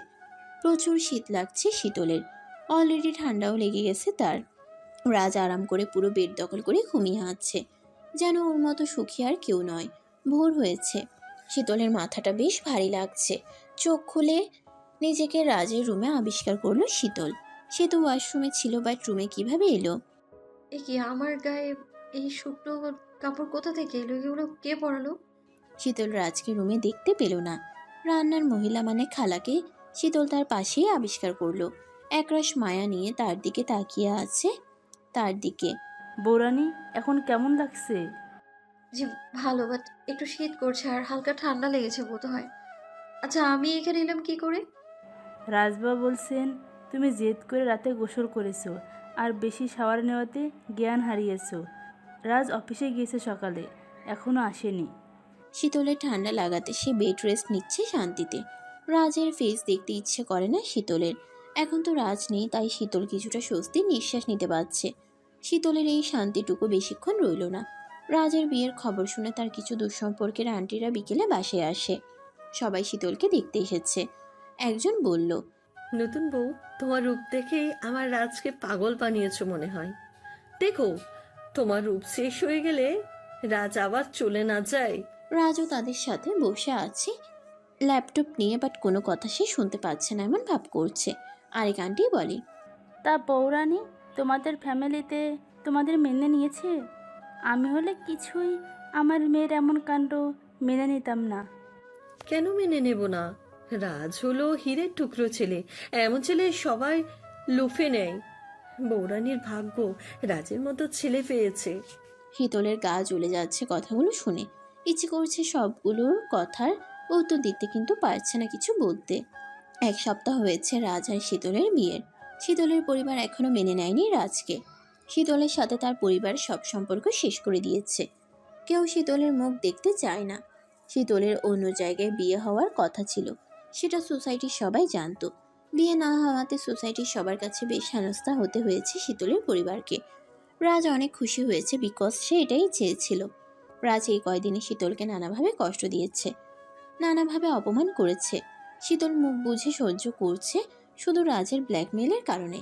প্রচুর শীত লাগছে শীতলের, অলরেডি ঠান্ডাও লেগে গেছে তার। রাজ আরাম করে পুরো বেড দখল করে ঘুমিয়ে আছে, যেন ওর মতো সুখী আর কেউ নয়। ভোর হয়েছে, শীতলের মাথাটা বেশ ভারী লাগছে। চোখ খুলে নিজেকে রাজের রুমে আবিষ্কার করলো শীতল। সে তো ওয়াশরুমে ছিল, বাট রুমে কিভাবে এলো? এ কি, আমার গায়ে এই শুকনো কাপড় কোথা থেকে এলো? এগুলো কে পরালো? শীতল রাজকে রুমে দেখতে পেল না। রান্নার মহিলা মানে খালাকে শীতল তার পাশেই আবিষ্কার করলো। একরাশ মায়া নিয়ে তার দিকে তাকিয়ে আছে। তার দিকে বৌরানী, এখন কেমন লাগছে? জি ভালো, বাট একটু শীত করছে আর হালকা ঠান্ডা লেগেছে বোধ হয়। আচ্ছা, আমি এখানে এলাম কি করে? রাজবাবা বলছেন তুমি জেদ করে রাতে গোসল করেছো আর বেশি শাওয়ার নেওয়াতে জ্ঞান হারিয়েছো। রাজ অফিসে গিয়েছে সকালে, এখনও আসেনি। শীতলের ঠান্ডা লাগাতে সে বেড রেস্ট নিচ্ছে শান্তিতে। রাজের ফেস দেখতে ইচ্ছে করে না শীতলের। এখন তো রাজ নেই, তাই শীতল কিছুটা স্বস্তির নিঃশ্বাস নিতে পারছে। শীতলের এই শান্তিটুকু বেশিক্ষণ রইল না। রাজের বিয়ের খবর শুনে তার কিছু দুঃসম্পর্কের আন্টিরা বিকেলে বাসায় আসে। সবাই শীতলকে দেখতে এসেছে। একজন বলল, নতুন বউ, তোমার রূপ দেখে আমার রাজকে পাগল বানিয়েছো মনে হয়। দেখো, তোমার রূপ শেষ হয়ে গেলে রাজ আবার চলে না যায়। রাজও তাদের সাথে বসে আছে ল্যাপটপ নিয়ে, বাট কোনো কথা সে শুনতে পাচ্ছে না এমন ভাব করছে। আরেক আন্টি বলে, তা বৌরানী, তোমাদের ফ্যামিলিতে তোমাদের মেনে নিয়েছে? আমি হলে কিছুই আমার মেয়ের এমন কাণ্ড মেনে নিতাম না। কেন মেনে নেব না? রাজ হলো হীরের টুকরো ছেলে, এমন ছেলে সবাই লুফে নেয়। বৌরানীর ভাগ্য রাজের মতো ছেলে পেয়েছে। শীতলের গা জ্বলে যাচ্ছে কথাগুলো শুনে। ইচ্ছে করছে সবগুলোর কথার উত্তর দিতে, কিন্তু পারছে না কিছু বলতে। এক সপ্তাহ হয়েছে রাজ আর শীতলের বিয়ের। শীতলের পরিবার এখনো মেনে নেয়নি রাজকে। শীতলের সাথে তার পরিবার সব সম্পর্ক শেষ করে দিয়েছে। কেউ শীতলের মুখ দেখতে চায় না। শীতলের অন্য জায়গায় বিয়ে হওয়ার কথা ছিল, সেটা সোসাইটির সবাই জানতো। বিয়ে না হওয়াতে সোসাইটির সবার কাছে বেশ হেনস্থা হতে হয়েছে শীতলের পরিবারকে। রাজ অনেক খুশি হয়েছে, বিকজ সে এটাই চেয়েছিল। রাজ এই কয়দিনে শীতলকে নানাভাবে কষ্ট দিয়েছে, নানাভাবে অপমান করেছে। শীতল মুখ বুঝে সহ্য করছে, শুধু রাজের ব্ল্যাকমেইলের কারণে।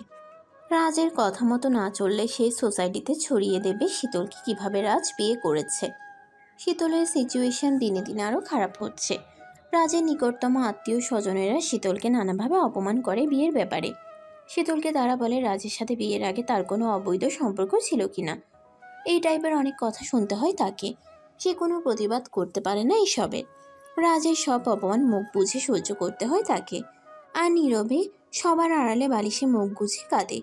রাজের কথা মতো না চললে সেই সোসাইটিতে ছড়িয়ে দেবে শীতলকে কিভাবে রাজ বিয়ে করেছে। শীতলের সিচুয়েশন দিনে দিনে আরও খারাপ হচ্ছে। রাজের নিকটতম আত্মীয় স্বজনেরা শীতলকে নানাভাবে অপমান করে বিয়ের ব্যাপারে। শীতলকে তারা বলে রাজের সাথে বিয়ের আগে তার কোনো অবৈধ সম্পর্ক ছিল কিনা। এই টাইপের অনেক কথা শুনতে হয় তাকে। সে কোনো প্রতিবাদ করতে পারে না এসবের। রাজের সব অপমান মুখ বুঝে সহ্য করতে হয় তাকে। আর নীরবে সবার আড়ালে বালিশে মুখ গুজে কাঁদে।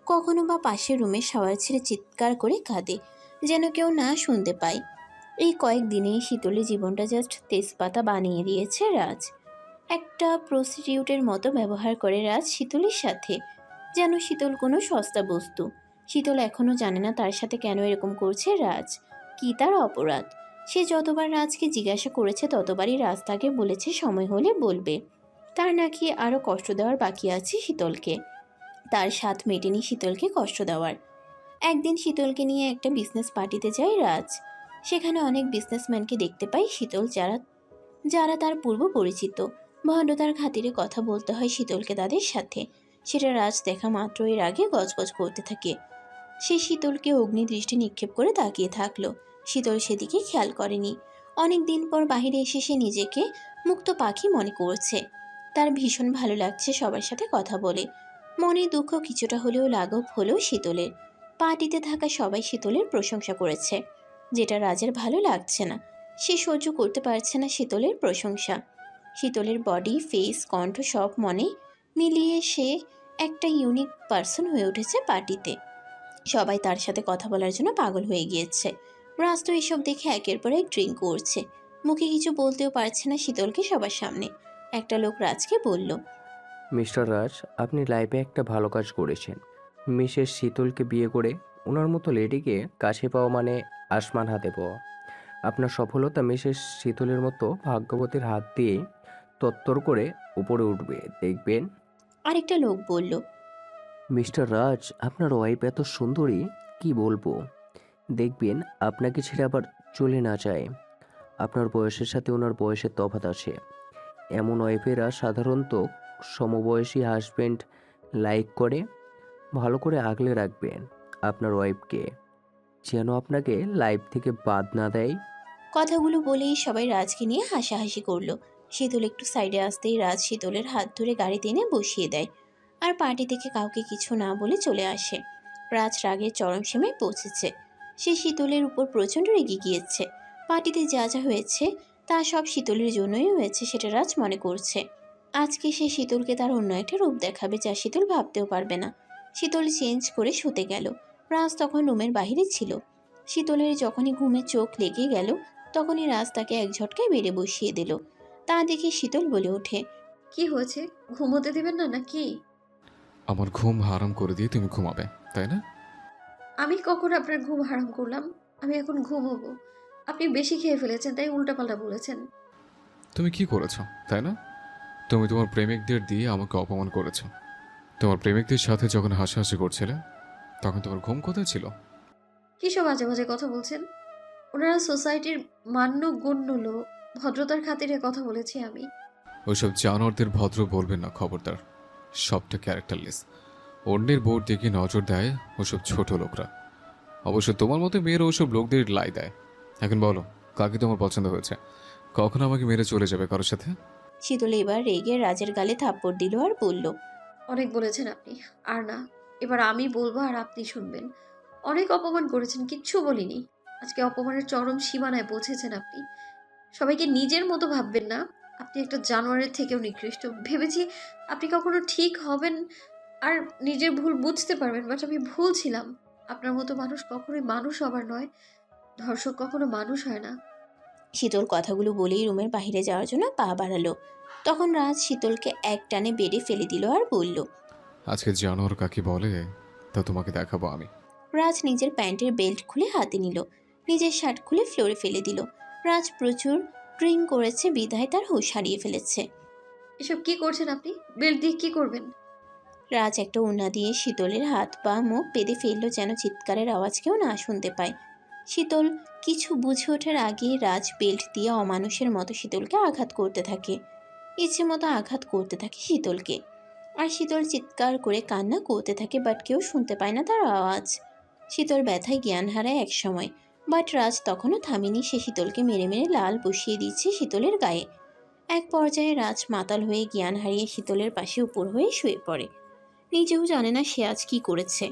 কখনো বা পাশের রুমে শাওয়ার ছেড়ে চিৎকার করে কাঁদে, যেন কেউ না শুনতে পায়। এই কয়েকদিনেই শীতলের জীবনটা জাস্ট তেজপাতা বানিয়ে দিয়েছে রাজ। একটা প্রস্টিটিউটের মতো ব্যবহার করে রাজ শীতলের সাথে, যেন শীতল কোনো সস্তা বস্তু। শীতল এখনও জানে না তার সাথে কেন এরকম করছে রাজ, কি তার অপরাধ। সে যতবার রাজকে জিজ্ঞাসা করেছে ততবারই রাজ তাকে বলেছে সময় হলে বলবে। তার নাকি আরও কষ্ট দেওয়ার বাকি আছে শীতলকে। তার স্বাদ মেটেনি শীতলকে কষ্ট দেওয়ার। একদিন শীতলকে নিয়ে একটা বিজনেস পার্টিতে যায় রাজ। সেখানে অনেক বিজনেসম্যানকে দেখতে পায় শীতল, যারা যারা তার পূর্ব পরিচিত। ভণ্ডতার খাতিরে কথা বলতে হয় শীতলকে তাদের সাথে। সেটা রাজ দেখা মাত্রই রাগে গজগজ করতে থাকে। সে শীতলকে অগ্নিদৃষ্টি নিক্ষেপ করে তাকিয়ে থাকলো। শীতল সেদিকে খেয়াল করেনি। অনেক দিন পর বাহিরে এসে সে নিজেকে মুক্ত পাখি মনে করছে। তার ভীষণ ভালো লাগছে সবার সাথে কথা বলে। মনের দুঃখ কিছুটা হলেও লাঘব হলেও শীতলের। পার্টিতে থাকা সবাই শীতলের প্রশংসা করেছে, যেটা রাজের ভালো লাগছে না। সে সহ্য করতে পারছে না শীতলের প্রশংসা। শীতলের বডি, ফেস, কণ্ঠ সব মনে মিলিয়ে সে একটা ইউনিক পার্সন হয়ে উঠেছে পার্টিতে। সবাই তার সাথে কথা বলার জন্য পাগল হয়ে গিয়েছে। রাজ তো এসব দেখে একের পর এক ড্রিঙ্ক করছে। মুখে কিছু বলতেও পারছে না শীতলকে সবার সামনে। একটা লোক রাজকে বলল, মিস্টার রাজ, আপনি লাইফে একটা ভালো কাজ করেছেন। মিসেস শীতলকে বিয়ে করে ওনার মতো লেডিকে কাছে পাওয়া মানে আসমান হাতে পাওয়া। আপনার সফলতা মিসেস শীতলের মতো ভাগ্যবতীর হাত দিয়ে তত্তর করে উপরে উঠবে, দেখবেন। আরেকটা লোক বলল, মিস্টার রাজ, আপনার ওয়াইফ এত সুন্দরী, কি বলবো। দেখবেন আপনাকে ছেড়ে আবার চলে না যায়। আপনার বয়সের সাথে ওনার বয়সের তফাৎ আছে। এমন ওয়াইফেরা সাধারণত সমবয়সী হাজবেন্ড লাইক করে। ভালো করে আগলে রাখবেন আপনার ওয়াইফকে, যেন আপনাকে লাইফ থেকে বাদ না দেয়। কথাগুলো বলেই সবাই রাজকে নিয়ে হাসাহাসি করলো। শীতল একটু সাইডে আসতেই রাজ শীতলের হাত ধরে গাড়িতে এনে বসিয়ে দেয়, আর পার্টি থেকে কাউকে কিছু না বলে চলে আসে। রাজ রাগের চরম সীমায় পৌঁছেছে। সে শীতলের উপর প্রচণ্ড রেগে গিয়েছে। পার্টিতে যা যা হয়েছে তা সব শীতলের জন্যই হয়েছে, সেটা রাজ মনে করছে। আজকে সে শীতলকে তার অন্য একটা রূপ দেখাবে, যা শীতল ভাবতেও পারবে না। শীতল চেঞ্জ করে শুতে গেল। রাজ তখন রুমের বাইরে ছিল। শীতলের যখনই ঘুমে চোখ লেগে গেল, তখনই রাজ তাকে এক ঝটকায় বেড়ে বসিয়ে দিল। তা দেখে শীতল বলে ওঠে, কি হয়েছে? ঘুমোতে দেবেন না নাকি? আমার ঘুম হারাম করে দিয়ে তুমি ঘুমাবে, তাই না? আমি কখন আপনার ঘুম হারাম করলাম? আমি এখন ঘুমোবো। আপনি বেশি খেয়ে ফেলেছেন, তাই উল্টাপাল্টা বলেছেন। তুমি কি করেছো, তাই না? তুমি তোমার প্রেমিকদের দিয়ে আমাকে অপমান করেছো। তোমার প্রেমিকদের সাথে যখন হাসাহাসি করছিলে, তখন তোমার ঘুম কোথায় ছিল? কিসব বাজে বাজে কথা বলছেন? ওনারা সোসাইটির মান্য গণ্য লোক, ভদ্রতার খাতিরে কথা বলেছি আমি। ওইসব জানোয়ারদের ভদ্র বলবেন না, খবরদার। সবটা ক্যারেক্টারলেস। অন্যের বোর্ড দেখে নজর দেয় ওসব ছোট লোকরা। অবশ্য তোমার মতো মেয়েরা ওসব লোকদের লাই দেয়। এখন বলো, কাকে তোমার পছন্দ হয়েছে? কখন আমাকে মেরে চলে যাবে কারোর সাথে? শীতল এবার রেগে রাজের গালে থাপ্পড় দিল আর বলল, অনেক বলেছেন আপনি, আর না। এবার আমি বলবো আর আপনি শুনবেন। অনেক অপমান করেছেন, কিচ্ছু বলিনি। আজকে অপমানের চরম সীমানায় পৌঁছেছেন আপনি। সবাইকে নিজের মতো ভাববেন না। আপনি একটা জানোয়ারের থেকেও নিকৃষ্ট। ভেবেছি আপনি কখনো ঠিক হবেন আর নিজের ভুল বুঝতে পারবেন, বাট আমি ভুল ছিলাম। আপনার মতো মানুষ কখনোই মানুষ হবার নয়। ধর্ষক কখনো মানুষ হয় না। শীতল কথাগুলো বলেই রুমের বাইরে যাওয়ার জন্য পা বাড়ালো। তখন রাজ শীতলকে এক টানে বেডে ফেলে দিল আর বলল। আজকে জানোয়ার কাকে বলে তা তোমাকে দেখাবো আমি। রাজ নিজের প্যান্টের বেল্ট খুলে হাতে নিল, নিজের শার্ট খুলে ফ্লোরে ফেলে দিল। রাজ প্রচুর ড্রিঙ্ক করেছে বিধায় তার হুঁশ হারিয়ে ফেলেছে। এসব কি করছেন আপনি? বেল্ট দিয়ে কি করবেন? রাজ একটা উনা দিয়ে শীতলের হাত পা মুখ বেঁধে ফেললো যেন চিৎকারের আওয়াজ কেউ না শুনতে পায়। শীতল কিছু বুঝে ওঠার আগেই রাজ বেল্ট দিয়ে অমানুষের মতো শীতলকে আঘাত করতে থাকে, ইচ্ছে মতো আঘাত করতে থাকে শীতলকে। আর শীতল চিৎকার করে কান্না করতে থাকে, বাট কেউ শুনতে পায় না তার আওয়াজ। শীতল ব্যথায় জ্ঞান হারায় এক সময়, বাট রাজ তখনও থামেনি। সে শীতলকে মেরে মেরে লাল বসিয়ে দিচ্ছে শীতলের গায়ে। এক পর্যায়ে রাজ মাতাল হয়ে জ্ঞান হারিয়ে শীতলের পাশে উপর হয়ে শুয়ে পড়ে। নিজেও জানে না সে আজ কি করেছে।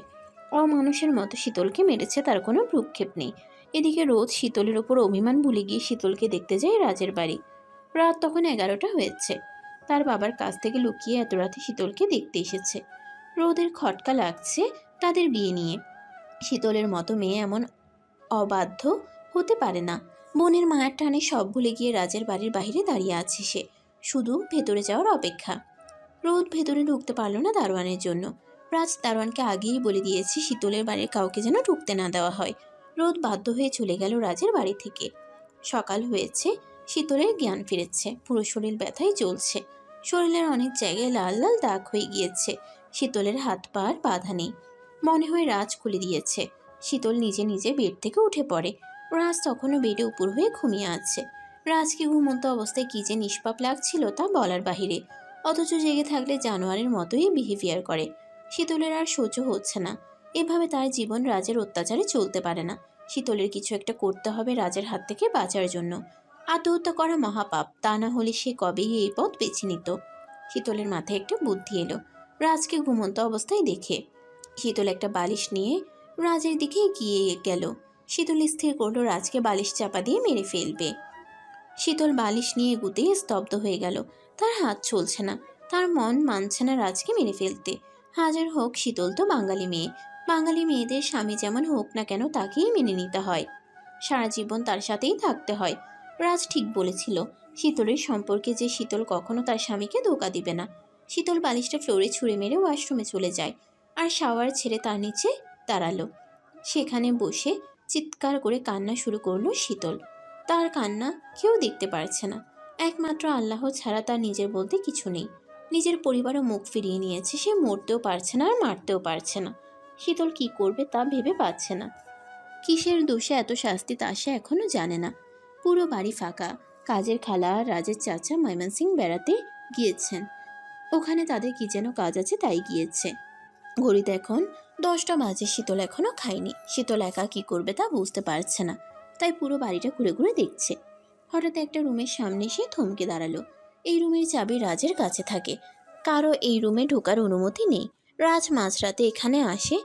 অমানুষের মতো শীতলকে মেরেছে, তার কোনো ভ্রুক্ষেপ নেই। এদিকে রোদ শীতলের ওপর অভিমান ভুলে গিয়ে শীতলকে দেখতে যায় রাজের বাড়ি। রাত তখন 11টা হয়েছে। তার বাবার কাছ থেকে লুকিয়ে এত রাতে শীতলকে দেখতে এসেছে। রোদের খটকা লাগছে তাদের বিয়ে নিয়ে। শীতলের মতো মেয়ে এমন অবাধ্য হতে পারে না। বোনের মায়ের টানে সব ভুলে গিয়ে রাজের বাড়ির বাইরে দাঁড়িয়ে আছে সে, শুধু ভেতরে যাওয়ার অপেক্ষা। রোদ ভেতরে ঢুকতে পারল না দারোয়ানের জন্য। রাজ দারোয়ানকে আগেই বলে দিয়েছে শীতলের বাড়ির কাউকে যেন ঢুকতে না দেওয়া হয়। রোদ বাধ্য হয়ে চলে গেল রাজের বাড়ি থেকে। সকাল হয়েছে, শীতলের জ্ঞান ফিরেছে, পুরো শরীর ব্যথায় জ্বলছে। শরীরের অনেক জায়গায় লাল লাল দাগ হয়ে গিয়েছে। শীতলের হাত পা আর বাঁধা নেই, মনে হয় রাজ খুলে দিয়েছে। শীতল নিজে নিজে বেড থেকে উঠে পড়ে। রাজ তখনও বেডে উপর হয়ে ঘুমিয়ে আছে। রাজকে ঘুমন্ত অবস্থায় কী যে নিষ্পাপ লাগছিল তা বলার বাহিরে, অথচ জেগে থাকলে জানোয়ারের মতোই বিহেভিয়ার করে। শীতলের আর সহ্য হচ্ছে না। এভাবে তার জীবন রাজের অত্যাচারে চলতে পারে না। শীতলের কিছু একটা করতে হবে রাজের হাত থেকে বাঁচার জন্য। আত্মহত্যা করা মহাপাপ, তা না হলে সে কবেই এই পথ বেছে নিত। শীতলের মাথায় একটা বুদ্ধি এলো রাজকে ঘুমন্ত অবস্থায় দেখে। শীতল একটা বালিশ নিয়ে রাজের দিকে এগিয়ে গেল। শীতল স্থির করলো রাজকে বালিশ চাপা দিয়ে মেরে ফেলবে। শীতল বালিশ নিয়ে এগুতেই স্তব্ধ হয়ে গেল। তার হাত চলছে না, তার মন মানছে না রাজকে মেরে ফেলতে। হাজার হোক শীতল তো বাঙালি মেয়ে। বাঙালি মেয়েদের স্বামী যেমন হোক না কেন তাকেই মেনে নিতে হয়, সারা জীবন তার সাথেই থাকতে হয়। রাজ ঠিক বলেছিল, শীতলের সম্পর্কে যে শীতল কখনো তার স্বামীকে ধোকা দিবে না। শীতল বালিশটা ফ্লোরে ছুঁড়ে মেরে ওয়াশরুমে চলে যায় আর শাওয়ার ছেড়ে তার নিচে দাঁড়ালো। সেখানে বসে চিৎকার করে কান্না শুরু করলো শীতল। তার কান্না কেউ দেখতে পারছে না, একমাত্র আল্লাহ ছাড়া তার নিজের বলতে কিছু নেই। নিজের পরিবারও মুখ ফিরিয়ে নিয়েছে, সে মরতেও পারছে না আর মারতেও পারছে না। শীতল কি করবে তা ভেবে পাচ্ছে না। কিসের দোষে এত শাস্তি তা সে এখনো জানে না। পুরো বাড়ি ফাঁকা। কাজের খালা আর রাজের চাচা ময়মনসিং বেড়াতে গিয়েছেন, ওখানে তাদের কি যেন কাজ আছে তাই গিয়েছে। ঘড়িতে এখন 10টা বাজে। শীতল এখনো খায়নি। শীতল একা কি করবে তা বুঝতে পারছে না, তাই পুরো বাড়িটা ঘুরে ঘুরে দেখছে। হঠাৎ একটা রুমের সামনে সে থমকে দাঁড়ালো। এই রুমের চাবি রাজের কাছে থাকে, কারো এই রুমে ঢোকার অনুমতি নেই। রাজ মাঝরাতে এখানে আসে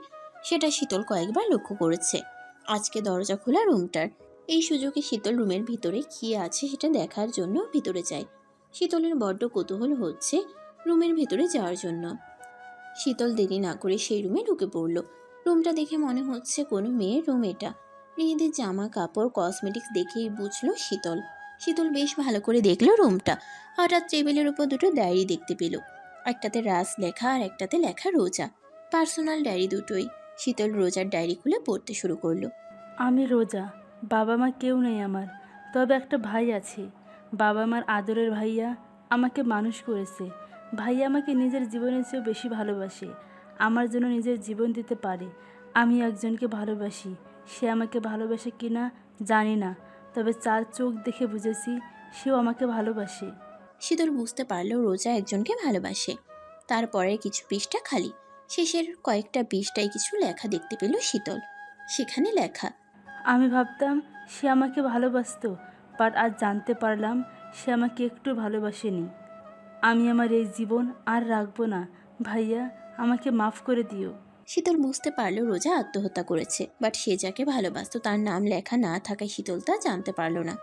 সেটা শীতল কয়েকবার লক্ষ্য করেছে। আজকে দরজা খোলা রুমটার। এই সুযোগে শীতল রুমের ভিতরে কী আছে সেটা দেখার জন্য ভিতরে যায়। শীতলের বড্ড কৌতূহল হচ্ছে রুমের ভিতরে যাওয়ার জন্য। শীতল দেরি না করে সেই রুমে ঢুকে পড়ল। রুমটা দেখে মনে হচ্ছে কোনো মেয়ের রুম এটা। মেয়েদের জামা কাপড় কসমেটিক্স দেখেই বুঝলো শীতল। শীতল বেশ ভালো করে দেখলো রুমটা। হঠাৎ টেবিলের উপর দুটো ডায়েরি দেখতে পেল, একটাতে রাজ লেখা আর একটাতে লেখা রোজা। পার্সোনাল ডায়েরি দুটোই। শীতল রোজার ডায়েরি খুলে পড়তে শুরু করলো। আমি রোজা, বাবা মা কেউ নেই আমার, তবে একটা ভাই আছে। বাবা মার আদরের ভাইয়া আমাকে মানুষ করেছে। ভাইয়া আমাকে নিজের জীবনের চেয়েও বেশি ভালোবাসে, আমার জন্য নিজের জীবন দিতে পারে। আমি একজনকে ভালোবাসি, সে আমাকে ভালোবাসে কি না জানি না, তবে চার চোখ দেখে বুঝেছি সেও আমাকে ভালোবাসে। শীতল বুঝতে পারলো রোজা একজনকে ভালোবাসে। তারপরে কিছু পৃষ্ঠা খালি, শেষের কয়েকটা পৃষ্ঠায় কিছু লেখা দেখতে পেল শীতল। সেখানে লেখা, আমি ভাবতাম সে আমাকে ভালোবাসতো, বাট আজ জানতে পারলাম সে আমাকে একটু ভালোবাসেনি। আমি আমার এই জীবন আর রাখবো না, ভাইয়া আমাকে মাফ করে দিও। শীতল বুঝতে পারলো রোজা আত্মহত্যা করেছে, বাট সে যাকে ভালোবাসতো তার নাম লেখা না থাকায় শীতল তা জানতে পারলো না।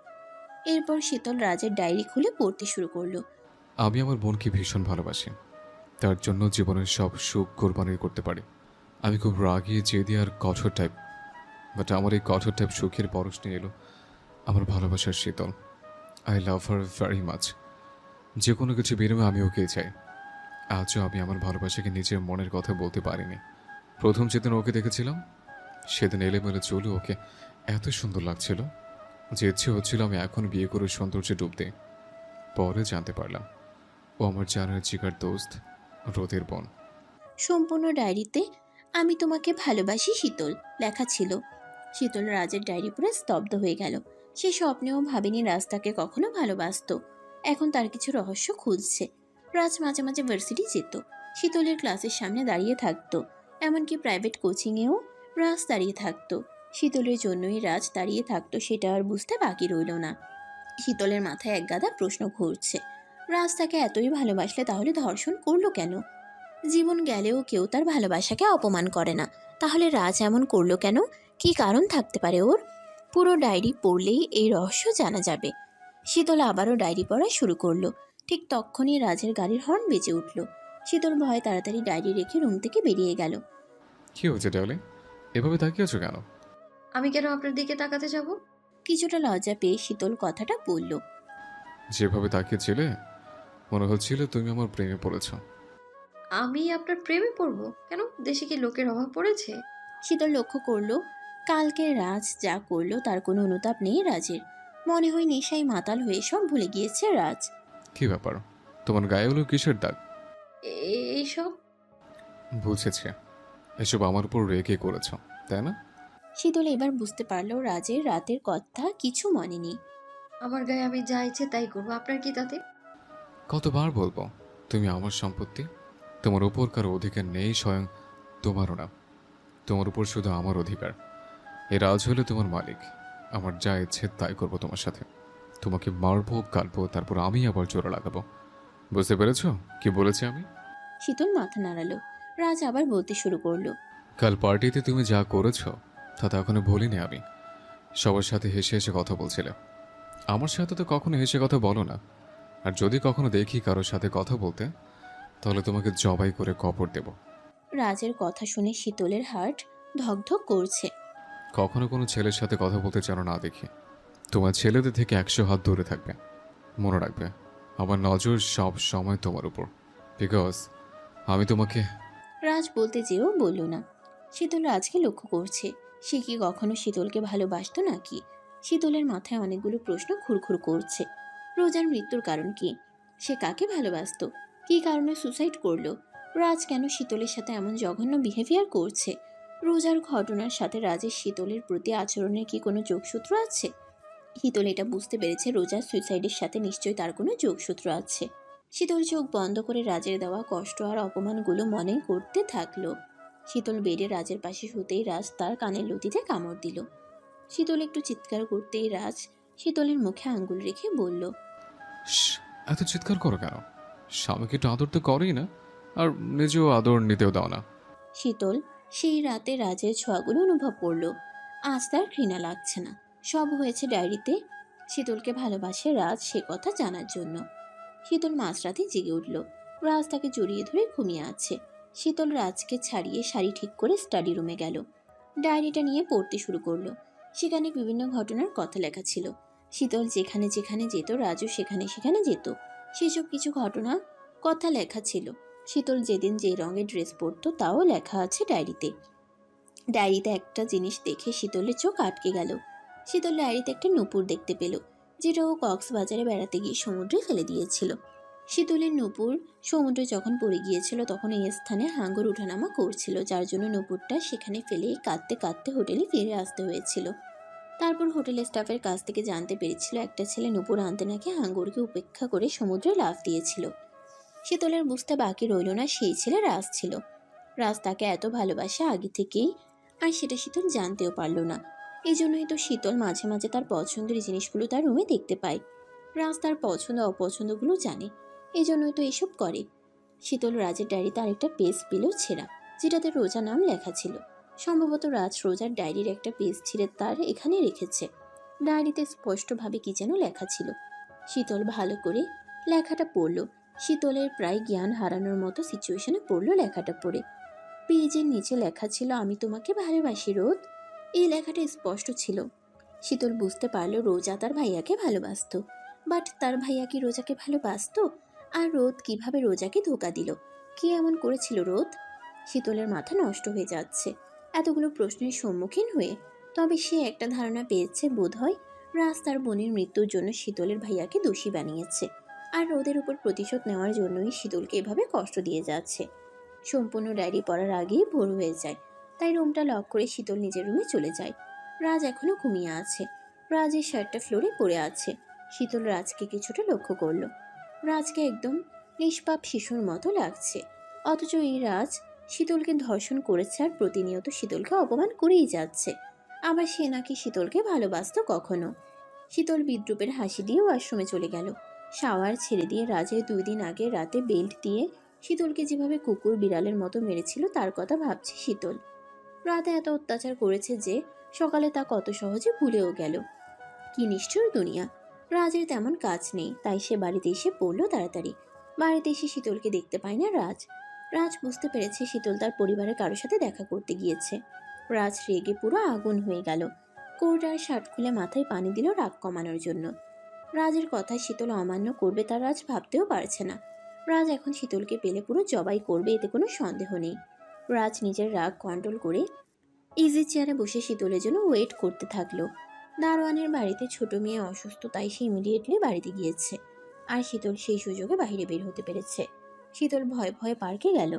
এরপর শীতল রাজের ডায়েরি খুলে পড়তে শুরু করলো। আমি আমার বোনকে ভীষণ ভালোবাসি, তার জন্য জীবনের সব সুখ কোরবানি করতে পারি। আমি খুব রাগী, জেদি আর কঠোর টাইপ, বাট আমার এই কঠোর টাইপ সুখের পরশ নিয়ে এলো আমার ভালোবাসার শীতল। I love her very much. যে কোনো কিছু বিনিময়ে আমি ওকে চাই। আজও আমি আমার ভালোবাসাকে নিজের মনের কথা বলতে পারিনি। প্রথম যেদিন ওকে দেখেছিলাম সেদিন এলেমেলে চলে ওকে এত সুন্দর লাগছিল যে ইচ্ছে হচ্ছিল আমি এখন বিয়ে করে সৌন্দর্যে ডুব দিই। পরে জানতে পারলাম ও আমার জানার জিগার দোস্ত, রোদের বোন। সম্পূর্ণ ডায়েরিতে আমি তোমাকে ভালোবাসি শীতল লেখা ছিল। শীতল রাজের ডায়েরি পড়ে স্তব্ধ হয়ে গেল। সে স্বপ্নেও ভাবেনি রাজ তাকে কখনো ভালোবাসতো। এখন তার কিছু রহস্য খুঁজছে। রাজ মাঝে মাঝে ভার্সিটি যেত, শীতলের ক্লাসের সামনে দাঁড়িয়ে থাকতো। এমনকি প্রাইভেট কোচিংয়েও রাজ দাঁড়িয়ে থাকতো। শীতলের জন্যই রাজ দাঁড়িয়ে থাকতো সেটা আর বুঝতে বাকি রইল না। শীতলের মাথায় একগাদা প্রশ্ন ঘুরছে। রাজ তাকে এতই ভালোবাসলে তাহলে ধর্ষণ করলো কেন? জীবন গেলেও কেউ তার ভালোবাসাকে অপমান করে না, তাহলে রাজ এমন করলো কেন? কী কারণ থাকতে পারে ওর? পুরো ডায়েরি পড়লেই এই রহস্য জানা যাবে। শীতল আবারও ডায়েরি পড়া শুরু করলো। ঠিক তক্ষুনি রাজের গাড়ির হর্ন বেজে উঠল। শীতল ভয়ে তাড়াতাড়ি ডায়েরি রেখে রুম থেকে বেরিয়ে গেল। কি হয়েছে ডার্লিং, এভাবে তাকিয়ে আছো কেন? আমি কেন আপনার দিকে তাকাতে যাব? কিছুটা লজ্জা পেয়ে শীতল কথাটা বলল। যেভাবে তাকিয়েছিলে মনে হচ্ছিল তুমি আমার প্রেমে পড়েছ। আমি আপনার প্রেমে পড়বো কেন? দেশে কি লোকের অভাব পড়েছে? শীতল লক্ষ্য করলো কালকে রাজ যা করলো তার কোনো অনুতাপ নেই রাজের। মনে হয় নেশায় মাতাল হয়ে সব ভুলে গিয়েছে রাজ। কি ব্যাপার, তোমার গায়ে হলো কিসের দাগ? এইসব বুঝেছি, এসব আমার উপর রেগে করেছ, তাই না? শীতল এবার বুঝতে পারলো রাজের রাতের কথা কিছু মনে নেই। আমার গায়ে আমি যা ইচ্ছে তাই করবো, আপনার কি তাতে? কতবার বলবো তুমি আমার সম্পত্তি, তোমার উপর কারো অধিকার নেই, স্বয়ং তোমারও না। তোমার উপর শুধু আমার অধিকার। এ রাজ হলে তোমার মালিক। আমার যা ইচ্ছে তাই করবো তোমার সাথে। তোমাকে মারবো, কাটবো, তারপর আমি আবার জোড়া লাগাবো। বুঝতে পেরেছো কি বলেছি আমি? শীতল মাথা নাড়ালো। রাজ আবার বলতে শুরু করলো। কাল পার্টিতে তুমি যা করেছো তা তো এখনো ভুলিনি আমি। সবার সাথে হেসে হেসে কথা বলছিলে, আমার সাথে তো কখনো হেসে কথা বলো না। আর যদি কখনো দেখি কারোর সাথে কথা বলতে, তাহলে তোমাকে জবাই করে কবর দেব। রাজের কথা শুনে শীতলের হার্ট ধকধক করছে। কখনো কোনো ছেলের সাথে কথা বলতে যেন না দেখি। তোমার ছেলেদের থেকে 100 হাত দূরে থাকবে। মনে রাখবে আমার নজর সব সময় তোমার উপর, বিকজ আমি তোমাকে। রাজ বলতে যেও বলল না। শীতল রাজকে লক্ষ্য করছে। সে কি কখনো শীতলকে ভালোবাসতো নাকি? শীতলের মাথায় অনেকগুলো প্রশ্ন ঘুরঘুর করছে। রোজার মৃত্যুর কারণ কি? সে কাকে ভালোবাসতো? কী কারণে সুসাইড করলো? রাজ কেন শীতলের সাথে এমন জঘন্য বিহেভিয়ার করছে? রোজার ঘটনার সাথে রাজের শীতলের প্রতি আচরণের কি কোনো যোগসূত্র আছে? শীতল এটা বুঝতে পেরেছে রোজার সুইসাইডের সাথে নিশ্চয়ই তার কোনো যোগসূত্র আছে। শীতল চোখ বন্ধ করে রাজের দেওয়া কষ্ট আর অপমানগুলো মনে করতে থাকলো। শীতল বেডে রাজের পাশে শুতেই রাজ তার কানের লতিতে কামড় দিল। শীতল একটু চিৎকার করতেই রাজ শীতলের মুখে আঙ্গুল রেখে বলল। শ্, এত চিৎকার করো কেন? স্বামীকে একটু আদর তো করেই না, আর নিজেও আদর নিতেও দাও না। শীতল সেই রাতে রাজের ছোঁয়াগুলো অনুভব করলো। আজ তার ঘৃণা লাগছে না। সব হয়েছে ডায়েরিতে। শীতলকে ভালোবাসে রাজ সে কথা জানার জন্য। শীতল মাঝরাতে জেগে উঠল। রাজ তাকে জড়িয়ে ধরে ঘুমিয়ে আছে। শীতল রাজকে ছাড়িয়ে শাড়ি ঠিক করে স্টাডি রুমে গেল। ডায়েরিটা নিয়ে পড়তে শুরু করলো। সেখানে বিভিন্ন ঘটনার কথা লেখা ছিল। শীতল যেখানে যেখানে যেত রাজু সেখানে সেখানে যেত। সেসব কিছু ঘটনা কথা লেখা ছিল। শীতল যেদিন যে রঙের ড্রেস পরতো তাও লেখা আছে ডায়েরিতে। ডায়েরিতে একটা জিনিস দেখে শীতলের চোখ আটকে গেল। শীতল ডায়েরিতে একটা নূপুর দেখতে পেল, যেটা ও কক্সবাজারে বেড়াতে গিয়ে সমুদ্রে ফেলে দিয়েছিল। শীতলের নূপুর সমুদ্রে যখন পড়ে গিয়েছিল তখন এই স্থানে হাঙ্গর ওঠানামা করছিল, যার জন্য নূপুরটা সেখানে ফেলে কাঁদতে কাঁদতে হোটেলে ফিরে আসতে হয়েছিল। তারপর হোটেলের স্টাফের কাছ থেকে জানতে পেরেছিল একটা ছেলে নূপুর আনতে নাকি হাঙ্গরকে উপেক্ষা করে সমুদ্রে লাফ দিয়েছিল। শীতলের বুঝতে বাকি রইল না সেই ছেলে রাজ ছিল। রাজ তাকে এত ভালোবাসে আগে থেকেই, আর সেটা শীতল জানতেও পারল না। এই জন্যই তো শীতল মাঝে মাঝে তার পছন্দের জিনিসগুলো তার রুমে দেখতে পায়। রাজ তার পছন্দ অপছন্দগুলো জানে, এই জন্যই তো এসব করে। শীতল রাজের ডায়েরিতে আরেকটা পেজ পেল ছেঁড়া, যেটাতে রোজা নাম লেখা ছিল। সম্ভবত রাজ রোজার ডায়েরির একটা পেজ ছিঁড়ে তার এখানে রেখেছে। ডায়েরিতে স্পষ্টভাবে কি যেন লেখা ছিল। শীতল ভালো করে লেখাটা পড়ল। শীতলের প্রায় জ্ঞান হারানোর মতো সিচুয়েশনে পড়ল লেখাটা পড়ে। পেজের নিচে লেখা ছিল, আমি তোমাকে ভালোবাসি রোদ। এই লেখাটা স্পষ্ট ছিল। শীতল বুঝতে পারল রোজা তার ভাইয়াকে ভালোবাসতো। বাট তার ভাইয়া কি রোজাকে ভালোবাসতো? আর রোদ কিভাবে রোজাকে ধোকা দিল? কি এমন করেছিল রোদ? শীতলের মাথা নষ্ট হয়ে যাচ্ছে এতগুলো প্রশ্নের সম্মুখীন হয়ে। তবে সে একটা ধারণা পেয়েছে, বোধহয় রাজ তার বোনের মৃত্যুর জন্য শীতলের ভাইয়াকে দোষী বানিয়েছে, আর রোদের উপর প্রতিশোধ নেওয়ার জন্যই শীতলকে এভাবে কষ্ট দিয়ে যাচ্ছে। সম্পূর্ণ ডায়েরি পড়ার আগেই ভোর হয়ে যায়, তাই রুমটা লক করে শীতল নিজের রুমে চলে যায়। রাজ এখনো ঘুমিয়ে আছে। রাজের শার্টটা ফ্লোরে পড়ে আছে। শীতল রাজকে কিছুটা লক্ষ্য করলো। রাজকে একদম নিষ্পাপ শিশুর মতো লাগছে, অথচ এই রাজ শীতলকে ধর্ষণ করেছে আর প্রতিনিয়ত শীতলকে অপমান করেই যাচ্ছে। আবার সে নাকি শীতলকে ভালোবাসতো কখনো। শীতল বিদ্রুপের হাসি দিয়ে ওয়াশরুমে চলে গেল। শাওয়ার ছেড়ে দিয়ে রাজের 2 দিন আগে রাতে বেল্ট দিয়ে শীতলকে যেভাবে কুকুর বিড়ালের মতো মেরেছিল তার কথা ভাবছে শীতল। রাতে এত অত্যাচার করেছে যে সকালে তা কত সহজে ভুলেও গেল। কি নিষ্ঠুর দুনিয়া। রাজের তেমন কাজ নেই, তাই সে বাড়িতে এসে পড়লো তাড়াতাড়ি। বাড়িতে এসে শীতলকে দেখতে পায় না রাজ। রাজ বুঝতে পেরেছে শীতল তার পরিবারের কারোর সাথে দেখা করতে গিয়েছে। রাজ রেগে পুরো আগুন হয়ে গেল। কোট আর শার্ট খুলে মাথায় পানি দিল রাগ কমানোর জন্য। রাজের কথা শীতল অমান্য করবে তা রাজ ভাবতেও পারছে না। রাজ এখন শীতলকে পেলে পুরো জবাই করবে, এতে কোনো সন্দেহ নেই। রাজ নিজের রাগ কন্ট্রোল করে ইজি চেয়ারে বসে শীতলের জন্য ওয়েট করতে থাকলো। দারোয়ানের বাড়িতে ছোট মেয়ে অসুস্থ, তাই সে ইমিডিয়েটলি বাড়িতে গিয়েছে। আর শীতল সেই সুযোগে বাইরে বের হতে পেরেছে। শীতল ভয়ে ভয়ে পার্কে গেল।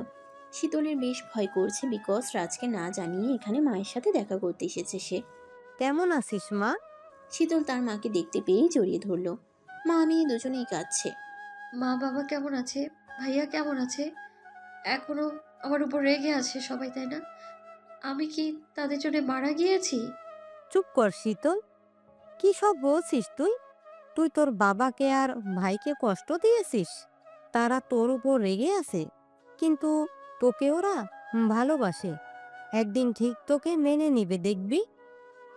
শীতলের বেশ ভয় করছে, বিকজ রাজকে না জানিয়ে এখানে মায়ের সাথে দেখা করতে এসেছে সে। কেমন আছিস মা? শীতল তার মাকে দেখতে পেয়েই জড়িয়ে ধরল। মা মেয়ে দুজনেই কাঁদছে। মা বাবা কেমন আছে? ভাইয়া কেমন আছে? এখনো আমার উপর রেগে আছে সবাই, তাই না? আমি কি তাদের জন্য মারা গিয়েছি? চুপ কর শীতল, কি সব বলছিস তুই? তুই তোর বাবাকে আর ভাইকে কষ্ট দিয়েছিস, তারা তোর উপর রেগে আছে, কিন্তু তোকে ওরা ভালোবাসে। একদিন ঠিক তোকে মেনে নিবে, দেখবি।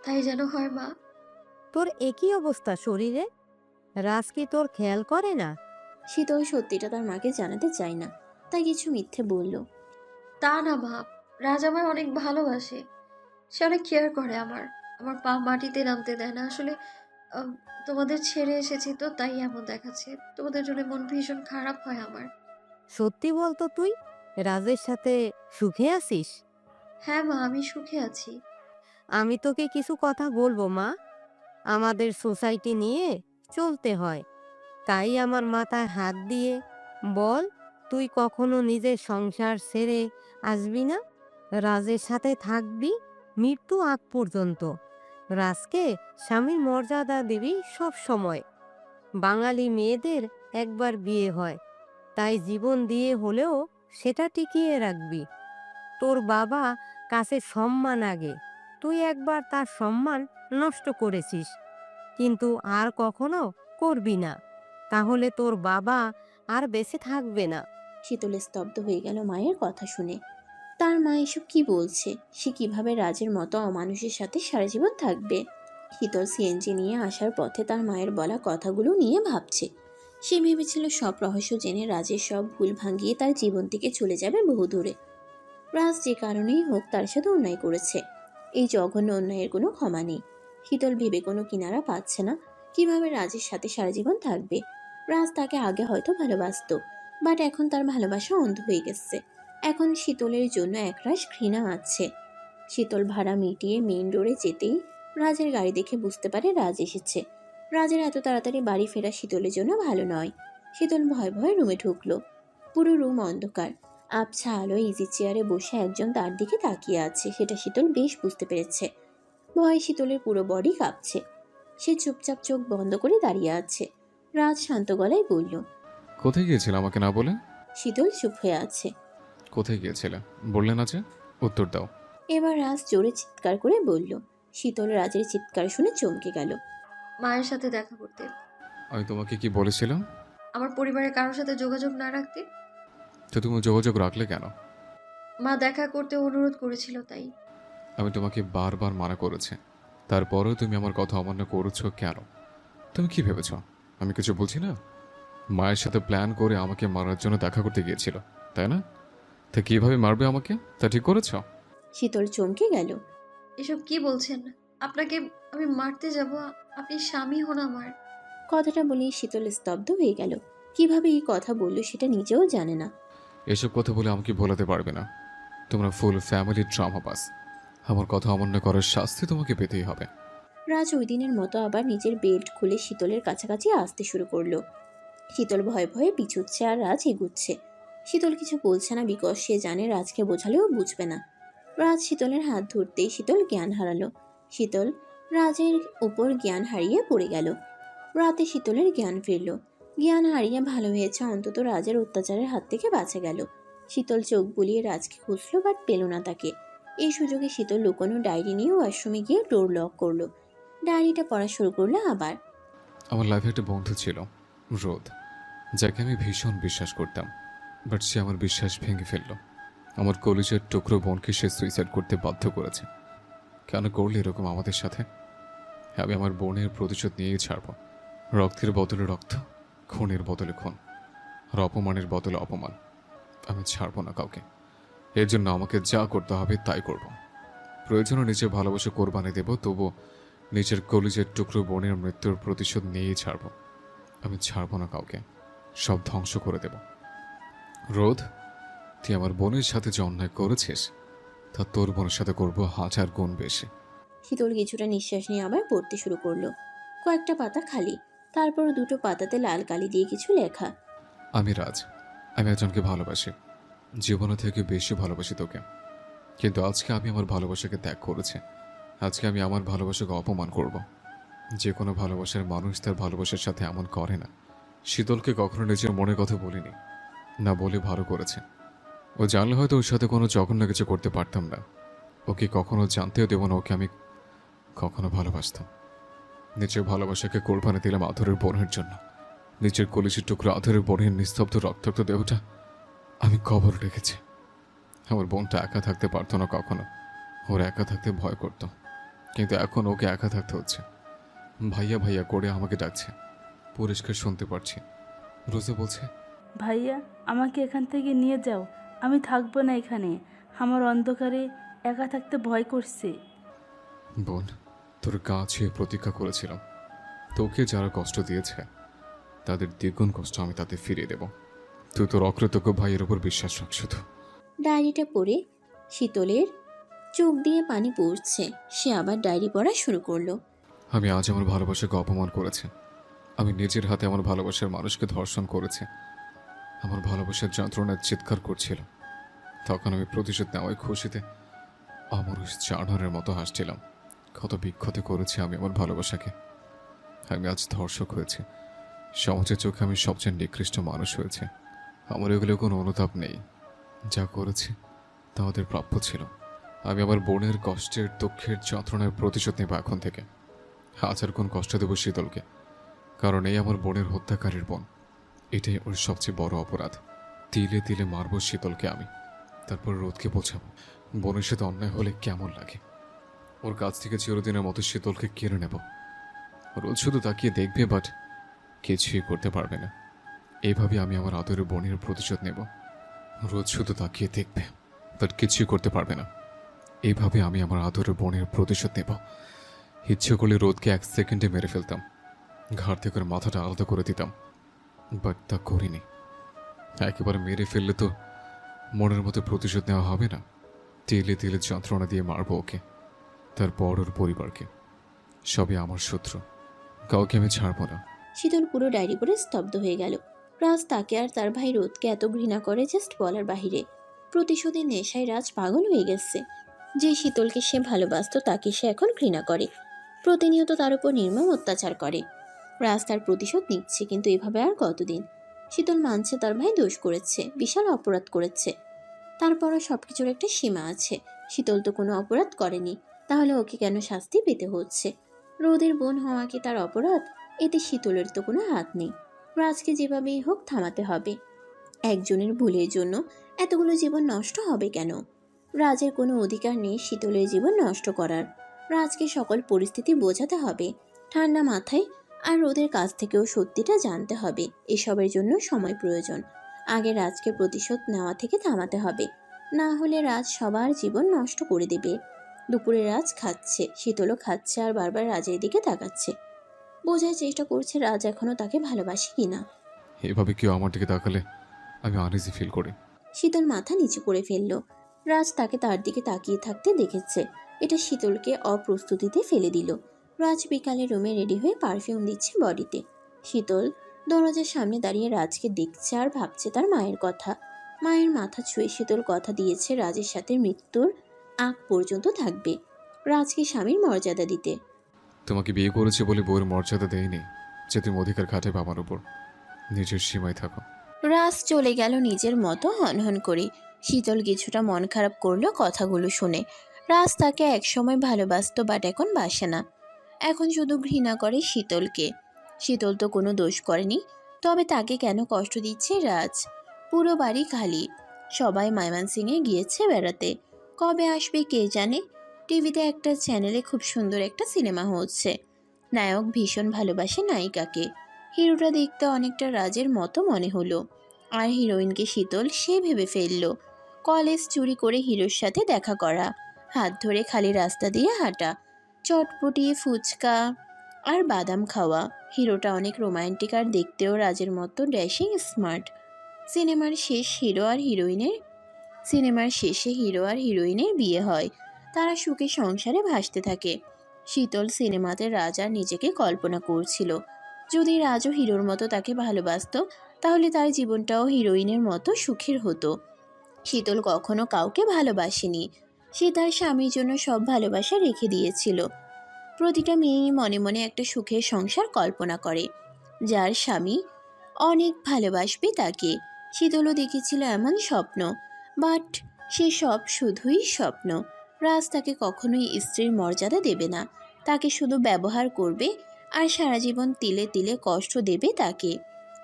তাই যেন হয় মা। তোর একই অবস্থা শরীরে, রাজ কি তোর খেয়াল করে না? শীতল সত্যিটা তার মাকে জানাতে চায় না, তাই কিছু মিথ্যে বলল। তা না মা, রাজ আমার অনেক ভালোবাসে। সে অনেক কেয়ার করে আমার। আমার পা মাটিতে নামতে দেয় না। আসলে আম, তোমাদের ছেড়ে এসেছি তো তাই এমন দেখাচ্ছে। তোমাদের জন্য মন ভীষণ খারাপ হয় আমার। সত্যি বলতো, তুই রাজের সাথে সুখে আছিস? হ্যাঁ মা, আমি সুখে আছি। আমি তোকে কিছু কথা বলবো মা। আমাদের সোসাইটি নিয়ে চলতে হয়, তাই আমার মাথায় হাত দিয়ে বল, তুই কখনো নিজের সংসার ছেড়ে আসবি না, রাজের সাথে থাকবি মৃত্যু আগ পর্যন্ত। রাজকে স্বামীর মর্যাদা দিবি সব সময়। বাঙালি মেয়েদের একবার বিয়ে হয়, তাই জীবন দিয়ে হলেও সেটা টিকিয়ে রাখবি। তোর বাবা কাছে সম্মান আগে, তুই একবার তার সম্মান নষ্ট করেছিস, কিন্তু আর কখনো করবি না, তাহলে তোর বাবা আর বেঁচে থাকবে না। শীতল স্তব্ধ হয়ে গেল মায়ের কথা শুনে। তার মা এসব কি বলছে? সে কিভাবে রাজের মতো অমানুষের সাথে সারা জীবন থাকবে? শীতল সিএনজি নিয়ে আসার পথে তার মায়ের বলা কথাগুলো নিয়ে ভাবছে। সে ভেবেছিল সব রহস্য জেনে রাজের সব ভুল ভাঙিয়ে তার জীবন থেকে চলে যাবে বহু দূরে। রাজ যে কারণেই হোক তার সাথে অন্যায় করেছে। এই জঘন্য অন্যায়ের কোনো ক্ষমা নেই। শীতল ভেবে কোনো কিনারা পাচ্ছে না কিভাবে রাজের সাথে সারা জীবন থাকবে। রাজ তাকে আগে হয়তো ভালোবাসতো, বাট এখন তার ভালোবাসা অন্ধ হয়ে গেছে। এখন শীতলের জন্য একরাশ ঘৃণা আছে। শীতল ভাড়া মিটিয়ে মেইন রোডে যেতেই রাজের গাড়ি দেখে বুঝতে পারে রাজ এসেছে। রাজের এত তাড়াতাড়ি বাড়ি ফেরা শীতলের জন্য ভালো নয়। শীতল ভয় ভয়ে রুমে ঢুকলো। পুরো রুম অন্ধকার। আবছা আলো ইজি চেয়ারে বসে একজন তার দিকে তাকিয়ে আছে, সেটা শীতল বেশ বুঝতে পেরেছে। ভয়ে শীতলের পুরো বডি কাঁপছে। সে চুপচাপ চোখ বন্ধ করে দাঁড়িয়ে আছে। রাজ শান্ত গলায় বলল, কোথায় গিয়েছিলে আমাকে না বলে? শীতল চুপ হয়ে আছে। কোথায় গিয়েছিলে বললে না যে? উত্তর দাও। এবার রাজ জোরে চিৎকার করে বলল। শীতল রাজের চিৎকার শুনে চমকে গেল। মায়ের সাথে দেখা করতে। আমি তোমাকে কি বলেছিলাম? আমার পরিবারের কারোর সাথে যোগাযোগ না রাখতে। তো তুমি যোগাযোগ রাখলে কেন? মা দেখা করতে অনুরোধ করেছিল তাই। আমি তোমাকে বারবার মানা করেছি, তারপরেও তুমি আমার কথা অমান্য করেছো কেন? তুমি কি ভেবেছ আমি কিছু বলছি না? মায়ের সাথে প্ল্যান করে আমাকে মারার জন্য দেখা করতে গিয়েছিল, তাই না? তা কিভাবে মারবে আমাকে তা ঠিক করেছ? শীতল চমকে গেল। এসব কি বলছেন? আপনাকে আমি মারতে যাব? আপনি স্বামী হন আমার। কথাটা বলেই শীতল স্তব্ধ হয়ে গেল। কিভাবে এই কথা বললো সেটা নিজেও জানে না। এসব কথা বলে আমাকে ভোলাতে পারবে না। তোমরা ফুল ফ্যামিলি ড্রামা পাস। আমার কথা অমান্য করার শাস্তি তোমাকে পেতেই হবে। রাজ ওই দিনের মতো আবার নিজের বেল্ট খুলে শীতলের কাছাকাছি আসতে শুরু করলো। শীতল ভয়ে ভয়ে পিছুচ্ছে আর রাজ এগুচ্ছে। শীতল কিছু বলছে না, বিকজ সে জানে রাজকে বোঝালেও বুঝবে না। রাজ শীতলের হাত ধরতেই শীতল জ্ঞান হারালো। শীতল রাজের উপর জ্ঞান হারিয়ে পড়ে গেল। রাতে শীতলের জ্ঞান ফিরল। জ্ঞান হারিয়ে ভালো হয়েছে, অন্তত রাজের অত্যাচারের হাত থেকে বাঁচা গেল। শীতল চোখ বুলিয়ে রাজকে খুঁজলো, বাট পেল না তাকে। এই সুযোগে শীতল লুকোনো ডায়েরি নিয়ে ওয়াশরুমে গিয়ে ডোর লক করলো। ডায়েরিটা পড়া শুরু করলো আবার। আমার লাইফে একটা বন্ধু ছিল, রোদ, যাকে আমি ভীষণ বিশ্বাস করতাম। বাট সে আমার বিশ্বাস ভেঙে ফেললো। আমার কলেজের টুকরো বোনকে সে সুইসাইড করতে বাধ্য করেছে। কেন করলে এরকম আমাদের সাথে? আমি আমার বোনের প্রতিশোধ নিয়েই ছাড়ব। রক্তের বদলে রক্ত, খুনের বদলে খুন, আর অপমানের বদলে অপমান। আমি ছাড়ব না কাউকে। এর জন্য আমাকে যা করতে হবে তাই করব। প্রয়োজনে নিজের ভালোবাসা কোরবানি দেব, তবু নিজের কলেজের টুকরো বোনের মৃত্যুর প্রতিশোধ নিয়েই ছাড়ব। আমি ছাড়ব না কাউকে, সব ধ্বংস করে দেব। রোদ, তুই আমার বোনের সাথে যে অন্যায় করেছিস তা তোর বোনের সাথে করবো 1000 গুণ বেশি। শীতল কিছুটা নিঃশ্বাস নিয়ে আবার পড়তে শুরু করলো। কয়েকটা পাতা খালি, তারপর দুটো পাতাতে লাল কালি দিয়ে কিছু লেখা। আমি রাজ, আমি একজনকে ভালোবাসি, জীবনে থেকে বেশি ভালোবাসি তোকে। কিন্তু আজকে আমি আমার ভালোবাসাকে ত্যাগ করেছি। আজকে আমি আমার ভালোবাসাকে অপমান করব। যে কোনো ভালোবাসার মানুষ তার ভালোবাসার সাথে এমন করে না। শীতলকে কখনো নিজের মনের কথা বলিনি, না বলে ভালো করেছে। ও জানলে হয়তো ওর সাথে কোনো জঘন্য কিছু করতে পারতাম না। ওকে কখনো জানতেও দেব না ওকে আমি কখনো ভালোবাসতাম। নিজের ভালোবাসাকে কোরবানি দিলাম আদরের বোনের জন্য। নিজের কলিজির টুকরো আদরের বোনের নিস্তব্ধ রক্তাক্ত দেহটা আমি কবর রেখেছি। আমার বোনটা একা থাকতে পারতো না কখনো, ওর একা থাকতে ভয় করত। কিন্তু এখন ওকে একা থাকতে হচ্ছে। ভাইয়া ভাইয়া করে আমাকে ডাকছে, পরিষ্কার শুনতে পারছি। রোজা বলছে, ভাইয়া, আমাকে এখান থেকে নিয়ে যাও, আমি থাকবো না এখানে। আমার অন্ধকারে একা থাকতে ভয় করছে। বোন, তোর গা ছুঁয়ে প্রতীক্ষা করেছিলাম। তোকে যারা কষ্ট দিয়েছে তাদের দ্বিগুণ কষ্ট আমি তাতে ফিরিয়ে দেব। তুই তোর অকৃতজ্ঞ ভাইয়ের উপর বিশ্বাস রাখ শুধু। ডায়েরিটা পড়ে শীতলের চোখ দিয়ে পানি পড়ছে। সে আবার ডায়েরি পড়া শুরু করলো। আমি আজ আমার ভালোবাসাকে অপমান করেছি। আমি নিজের হাতে আমার ভালোবাসার মানুষকে ধর্ষণ করেছি। আমার ভালোবাসার যন্ত্রণায় চিৎকার করছিল। তখন আমি প্রতিশোধ নেওয়ায় খুশিতে অমরুষ জানোয়ারের মতো হাসছিলাম। কত বিক্ষত করেছি আমি আমার ভালোবাসাকে। আমি আজ ধর্ষক হয়েছি। সমাজের চোখে আমি সবচেয়ে নিকৃষ্ট মানুষ হয়েছে। আমার এগুলো কোনো অনুতাপ নেই। যা করেছি তা ওদের প্রাপ্য ছিল। আমি আমার বোনের কষ্টের দুঃখের যন্ত্রণার প্রতিশোধ নেব এখন থেকে। 1000 গুণ কষ্ট দেব শীতলকে, কারণ এই আমার বোনের হত্যাকারীর বোন। এটাই ওর সবচেয়ে বড় অপরাধ। তিলে তিলে মারব শীতলকে আমি, তারপর রোদকে বোঝাবো বোনের সাথে অন্যায় হলে কেমন লাগে। ওর কাছ থেকে চিরদিনের মতো শীতলকে কেড়ে নেব। রোদ শুধু তাকিয়ে দেখবে, বাট কিছুই করতে পারবে না। এইভাবে আমি আমার আদরের বোনের প্রতিশোধ নেব। রোদ শুধু তাকিয়ে দেখবে, বাট কিছুই করতে পারবে না। এইভাবে আমি আমার আদরের বোনের প্রতিশোধ নেব। ইচ্ছে করলে রোদকে 1 সেকেন্ডে মেরে ফেলতাম, ঘাড় থেকে ওর মাথাটা আলাদা করে দিতাম, বাট তা করিনি। একেবারে মেরে ফেললে তো মনের মতো প্রতিশোধ নেওয়া হবে না। তেলে তেলে যন্ত্রণা দিয়ে মারবো ওকে, তারপর ওর পরিবারকে। সবই আমার শত্রু, কাউকে আমি ছাড়বো না। শীতল পুরো ডায়েরি পড়ে স্তব্ধ হয়ে গেল। রাজ তাকে আর তার ভাই রোদকে এত ঘৃণা করে জাস্ট বলার বাহিরে। প্রতিশোধের নেশায় রাজ পাগল হয়ে গেছে। যে শীতলকে সে ভালোবাসতো তাকে সে এখন ঘৃণা করে, প্রতিনিয়ত তার উপর নির্মম অত্যাচার করে। রাজ তার প্রতিশোধ নিচ্ছে, কিন্তু এভাবে আর কতদিন? শীতল মানছে তার ভাই দোষ করেছে, বিশাল অপরাধ করেছে। তারপরও সবকিছুর একটা সীমা আছে। শীতল তো কোনো অপরাধ করেনি, তাহলে ওকে কেন শাস্তি পেতে হচ্ছে? রোদের বোন হওয়া কি তার অপরাধ? এতে শীতলের তো কোনো হাত নেই। রাজকে যেভাবেই হোক থামাতে হবে। একজনের ভুলের জন্য এতগুলো জীবন নষ্ট হবে কেন? রাজের কোনো অধিকার নেই শীতলের জীবন নষ্ট করার। রাজকে সকল পরিস্থিতি বোঝাতে হবে ঠান্ডা মাথায়, আর রোদের কাছ থেকেও সত্যিটা জানতে হবে। এসবের জন্য সময় প্রয়োজন। আগে রাজকে প্রতিশোধ নেওয়া থেকে থামাতে হবে, না হলে রাজ সবার জীবন নষ্ট করে দেবে। দুপুরে রাজ খাচ্ছে, শীতলও খাচ্ছে, আর বারবার রাজের দিকে তাকাচ্ছে। বোঝার চেষ্টা করছে রাজ এখনো তাকে ভালোবাসে কিনা। এভাবে কেউ আমার দিকে তাকালে আমি আনইজি ফিল করি। শীতল মাথা নিচু করে ফেলল। রাজ তাকে তার দিকে তাকিয়ে থাকতে দেখেছে। এটা শীতলকে অপ্রস্তুতিতে ফেলে দিল। রাজ বিকালে রুমে রেডি হয়ে পারফিউম দিচ্ছে বডিতে। শীতল দরজার সামনে দাঁড়িয়ে রাজকে দেখছে আর ভাবছে তার মায়ের কথা। মায়ের মাথা ছুঁয়ে শীতল কথা দিয়েছে রাজের সাথে মৃত্যুর আগ পর্যন্ত থাকবে, রাজকে স্বামীর মর্যাদা দিতে। তোমাকে বিয়ে করেছি বলে বউয়ের মর্যাদা দেয়নি যে তুমি অধিকার খাটাবে আমার উপর। নিজের সীমায় থাকো। রাজ চলে গেল নিজের মতো হনহন করে। শীতল কিছুটা মন খারাপ করলো কথাগুলো শুনে। রাজ তাকে একসময় ভালোবাসতো, বাট এখন বাসে না। এখন শুধু ঘৃণা করে শীতলকে। শীতল তো কোনো দোষ করেনি, তবে তাকে কেন কষ্ট দিচ্ছে রাজ? পুরো বাড়ি খালি, সবাই ময়মনসিংহে গিয়েছে বেড়াতে। কবে আসবে কে জানে। টিভিতে একটা চ্যানেলে খুব সুন্দর একটা সিনেমা হচ্ছে। নায়ক ভীষণ ভালোবাসে নায়িকাকে। হিরোটা দেখতে অনেকটা রাজের মতো মনে হলো। আর হিরোইনকে শীতল সে ভেবে ফেলল। কলেজ চুরি করে হিরোর সাথে দেখা করা, হাত ধরে খালি রাস্তা দিয়ে হাঁটা, চটপটি ফুচকা আর বাদাম খাওয়া। হিরোটা অনেক রোমান্টিক আর দেখতেও রাজের মতো ড্যাশিং স্মার্ট। সিনেমার শেষে হিরো আর হিরোইনের বিয়ে হয়। তারা সুখে সংসারে ভাসতে থাকে। শীতল সিনেমাতে রাজ আর নিজেকে কল্পনা করছিল। যদি রাজও হিরোর মতো তাকে ভালোবাসতো, তাহলে তার জীবনটাও হিরোইনের মতো সুখের হতো। শীতল কখনো কাউকে ভালোবাসেনি। সে তার স্বামীর জন্য সব ভালোবাসা রেখে দিয়েছিল। প্রতিটা মেয়েই মনে মনে একটা সুখের সংসার কল্পনা করে, যার স্বামী অনেক ভালোবাসবে তাকে। শীতলও দেখেছিল এমন স্বপ্ন, বাট সে সব শুধুই স্বপ্ন। রাজ তাকে কখনোই স্ত্রীর মর্যাদা দেবে না, তাকে শুধু ব্যবহার করবে আর সারা জীবন তিলে তিলে কষ্ট দেবে তাকে।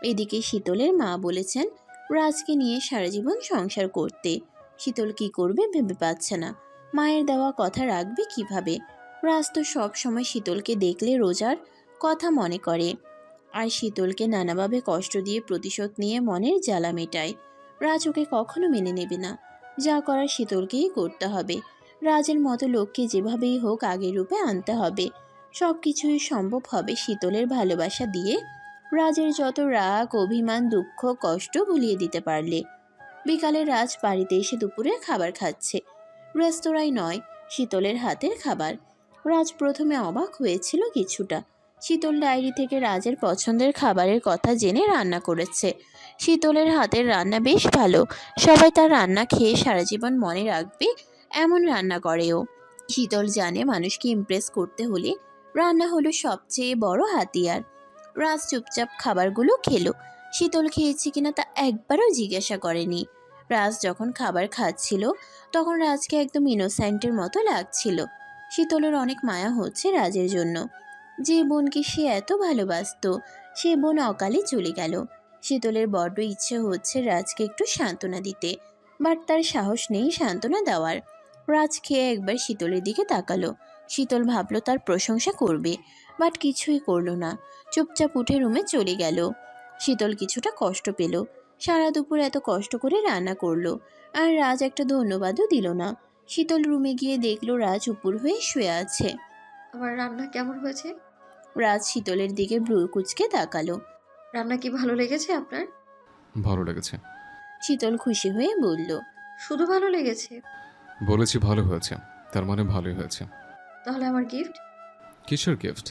এদিকে শীতলের মা বলেছেন রাজকে নিয়ে সারা জীবন সংসার করতে। শীতল কি করবে ভেবে পাচ্ছে না। মায়ের দেওয়া কথা রাখবে কিভাবে? রাজ তো সব সময় শীতলকে দেখলে রোজার কথা মনে করে, আর শীতলকে নানাভাবে কষ্ট দিয়ে প্রতিশোধ নিয়ে মনের জ্বালা মেটায়। রাজ ওকে কখনো মেনে নেবে না। যা করার শীতলকেই করতে হবে। রাজের মতো লোককে যেভাবেই হোক আগের রূপে আনতে হবে। সব কিছুই সম্ভব হবে শীতলের ভালোবাসা দিয়ে। রাজের যত রাগ, অভিমান, দুঃখ, কষ্ট ভুলিয়ে দিতে পারলে। বিকালে রাজ বাড়িতে এসে দুপুরে খাবার খাচ্ছে। রেস্তোরাঁয় নয়, শীতলের হাতের খাবার। রাজ প্রথমে অবাক হয়েছিল কিছুটা। শীতল ডায়েরি থেকে রাজের পছন্দের খাবারের কথা জেনে রান্না করেছে। শীতলের হাতের রান্না বেশ ভালো। সবাই তার রান্না খেয়ে সারা জীবন মনে রাখবে এমন রান্না করেও। শীতল জানে মানুষকে ইমপ্রেস করতে হলে রান্না হলো সবচেয়ে বড় হাতিয়ার। রাজ চুপচাপ খাবারগুলো খেলো। শীতল খেয়েছে কিনা তা একবারও জিজ্ঞাসা করেনি। রাজ যখন খাবার খাচ্ছিল তখন রাজকে একদম ইনোসেন্টের মতো লাগছিল। শীতলের অনেক মায়া হচ্ছে রাজের জন্য। যে বোনকে সে এত ভালোবাসতো, সে বোন অকালে চলে গেল। শীতলের বড্ড ইচ্ছে হচ্ছে রাজকে একটু সান্ত্বনা দিতে, বাট তার সাহস নেই সান্ত্বনা দেওয়ার। রাজ খেয়ে একবার শীতলের দিকে তাকালো। শীতল ভাবলো তার প্রশংসা করবে, বাট কিছুই করলো না। চুপচাপ উঠে রুমে চলে গেল। শীতল কিছুটা কষ্ট পেল। সারা দুপুর এত কষ্ট করে রান্না করলো, আর রাজ একটা ধন্যবাদও দিল না। শীতল রুমে গিয়ে দেখলো রাজ উপর হয়ে শুয়ে আছে। আমার রান্না কেমন হয়েছে? রাজ শীতলের দিকে ভ্রু কুঁচকে তাকালো। রান্না কি ভালো লেগেছে আপনার? ভালো লেগেছে। শীতল খুশি হয়ে বলল। শুধু ভালো লেগেছে? বলেছি ভালো হয়েছে, তার মানে ভালোই হয়েছে। তাহলে আমার গিফট? কিসের গিফট?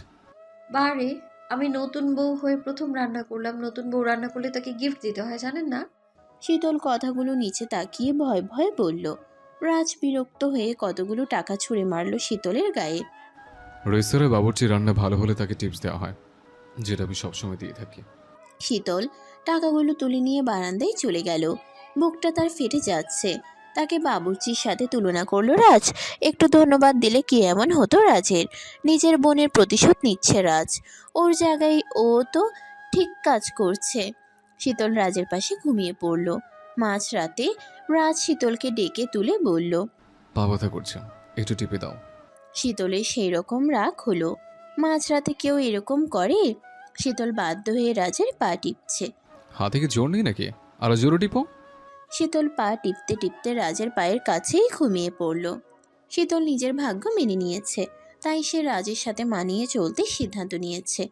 বারে, আমি নতুন বউ হয়ে প্রথম রান্না করলাম। নতুন বউ রান্না করলে তাকে গিফট দিতে হয়, জানেন না? শীতল কথাগুলো নিচে তাকিয়ে ভয় ভয় বলল। রাজ বিরক্ত হয়ে কতগুলো টাকা ছুঁড়ে মারল শীতলের গায়ে। রেস্তোরাঁ বাবুর্চি রান্না ভালো হলে তাকে টিপস দেওয়া হয়, যেটা আমি সবসময় দিয়ে থাকি। শীতল টাকাগুলো তুলে নিয়ে বারান্দায় চলে গেল। বুকটা তার ফেটে যাচ্ছে। তাকে বাবুর্চির সাথে তুলনা করলো রাজ। একটু ধন্যবাদ দিলে কি এমন হতো রাজের? নিজের বোনের প্রতিশোধ নিচ্ছে রাজ। ওর জায়গায় ও তো ঠিক কাজ করছে। শীতল রাজের পাশে ঘুমিয়ে পড়ল। মাঝরাতে রাজ শীতলকে ডেকে তুলে বলল। পা ব্যথা করছে, একটু টিপে দাও। শীতলের সেই রকম রাগ হলো। মাঝরাতে কেউ এরকম করে? শীতল বাধ্য হয়ে রাজের পা টিপছে। হাতে কি জোর নেই নাকি? আরো জোরে টিপো। শীতল পা টিপতে টিপতে রাজের পায়ের কাছেই ঘুমিয়ে পড়ল। শীতল নিজের ভাগ্য মেনে নিয়েছে, তাই সে রাজের সাথে মানিয়ে চলতে সিদ্ধান্ত নিয়েছে।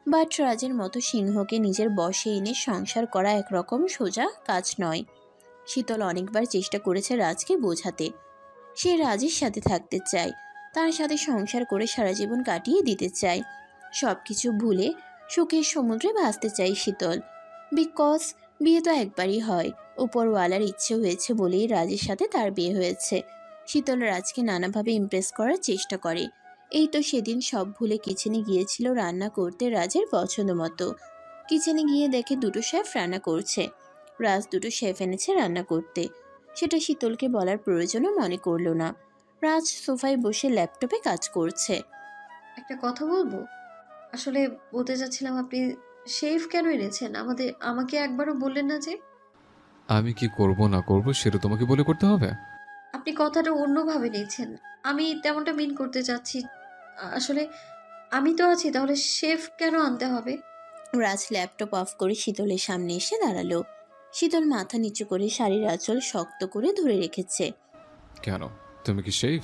বাট রাজের মতো সিংহকে নিজের বশে এনে সংসার করা একরকম সোজা কাজ নয়। শীতল অনেকবার চেষ্টা করেছে রাজকে বোঝাতে, সে রাজের সাথে থাকতে চায়, তার সাথে সংসার করে সারা জীবন কাটিয়ে দিতে চায়, সব কিছু ভুলে সুখের সমুদ্রে ভাসতে চায় শীতল। বিকজ বিয়ে তো একবারই হয়, উপরওয়ালার ইচ্ছে হয়েছে বলেই রাজের সাথে তার বিয়ে হয়েছে। শীতল রাজকে নানাভাবে ইমপ্রেস করার চেষ্টা করে। এই তো সেদিন সব ভুলে কিচেনে গিয়েছিল রান্না করতে রাজের পছন্দ মতো। কিচেনে গিয়ে দেখে দুটো শেফ রান্না করছে। রাজ দুটো শেফ এনেছে রান্না করতে, সেটা শীতলকে বলার প্রয়োজনও মনে করলো না। রাজ সোফায় বসে ল্যাপটপে কাজ করছে। একটা কথা বলবো? আসলে বলতে চাচ্ছিলাম, আপনি শেফ কেন এনেছেন? আমাকে একবারও বললেন না যে। আমি কি করব না করব সেটা তোমাকে বলে করতে হবে? আপনি কথাটা অন্যভাবে নিয়েছেন। আমি তেমনটা মিন করতে চাচ্ছি। আসলে আমি তো আছি, তাহলে শেফ কেন আনতে হবে? রাজ ল্যাপটপ অফ করে শীতলের সামনে এসে দাঁড়ালো। শীতল মাথা নিচু করে শাড়ির আঁচল শক্ত করে ধরে রেখেছে। কেন, তুমি কি শেফ?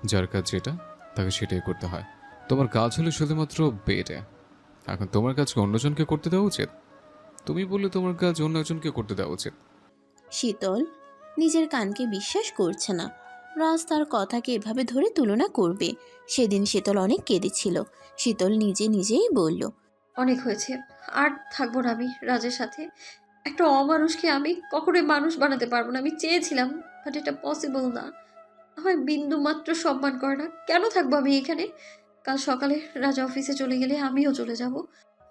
যার কাজ যেটা তাকে সেটাই করতে হয়। তোমার কাজ হলো শুধুমাত্র বেডে। এখন তোমার কাজকে অন্যজনকে করতে দেওয়া উচিত? তুমি বললে তোমার কাজ অন্য একজনকে করতে দেওয়া উচিত। শীতল নিজের কানকে বিশ্বাস করছে না। রাজ তার কথাকে এভাবে ধরে তুলনা করবে। সেদিন শীতল অনেক কেঁদেছিল। শীতল নিজে নিজেই বলল, অনেক হয়েছে, আর থাকবো না আমি রাজের সাথে। একটা অমানুষকে আমি কখনোই মানুষ বানাতে পারবো না। আমি চেয়েছিলাম, বাট এটা পসিবল না। আমায় বিন্দু মাত্র সম্মান করে না। কেন থাকবো আমি এখানে? কাল সকালে রাজা অফিসে চলে গেলে আমিও চলে যাব,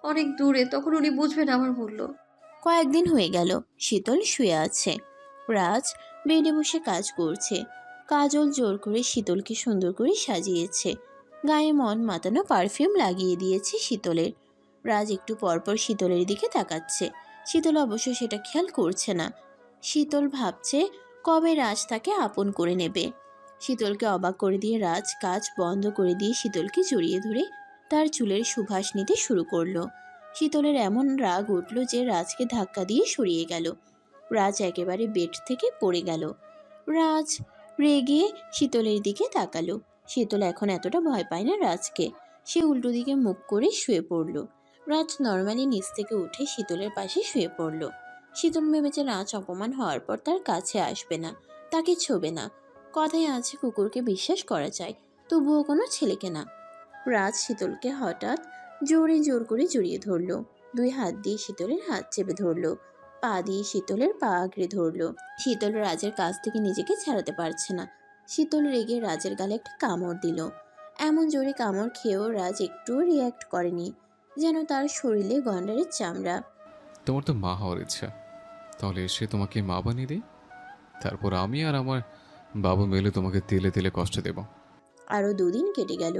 অনেক দূরে। তখন উনি বুঝবেন আমার মূল্য। কয়েকদিন হয়ে গেল শীতল শুয়ে আছে। রাজ বেডে বসে কাজ করছে। কাজল জোর করে শীতলকে সুন্দর করে সাজিয়েছে। গায়ে মন মাতানো পারফিউম লাগিয়ে দিয়েছে শীতলের। রাজ একটু পরপর শীতলের দিকে তাকাচ্ছে। শীতল অবশ্য সেটা খেয়াল করছে না। শীতল ভাবছে কবে রাজ তাকে আপন করে নেবে। শীতলকে অবাক করে দিয়ে রাজ কাজ বন্ধ করে দিয়ে শীতলকে জড়িয়ে ধরে তার চুলের সুবাস নিতে শুরু করলো। শীতলের এমন রাগ উঠল যে রাজকে ধাক্কা দিয়ে সরিয়ে গেল। রাজ একেবারে বেড থেকে পড়ে গেল। রাজ রেগে শীতলের দিকে তাকালো। শীতল এখন এতটা ভয় পায় না রাজকে। সে উল্টো দিকে মুখ করে শুয়ে পড়ল। রাজ নর্মালি নিচ থেকে উঠে শীতলের পাশে শুয়ে পড়ল। শীতল ভেবেছে রাজ অপমান হওয়ার পর তার কাছে আসবে না, তাকে ছোবে না। কথায় আছে কুকুরকে বিশ্বাস করা যায়, তবুও কোনো ছেলেকে না। রাজ শীতলকে হঠাৎ জোরে জোর করে জড়িয়ে ধরল। দুই হাত দিয়ে শীতলের হাত চেপে ধরল, পা দিয়ে শীতলের পা আঁকড়ে ধরল। শীতল রাজের কাছ থেকে নিজেকে ছাড়াতে পারছে না। শীতল রেগে রাজের গালে একটা কামড় দিল। এমন জোরে কামড় খেয়েও রাজ একটুও রিয়্যাক্ট করেনি, যেন তার শরীরে গন্ডারের চামড়া। তোমার তো মা হওয়ার ইচ্ছা, তাহলে এসে তোমাকে মা বানিয়ে দিই। তারপর আমি আর আমার বাবু মিলে তোমাকে তেলে তেলে কষ্ট দেব। আরও দুদিন কেটে গেল।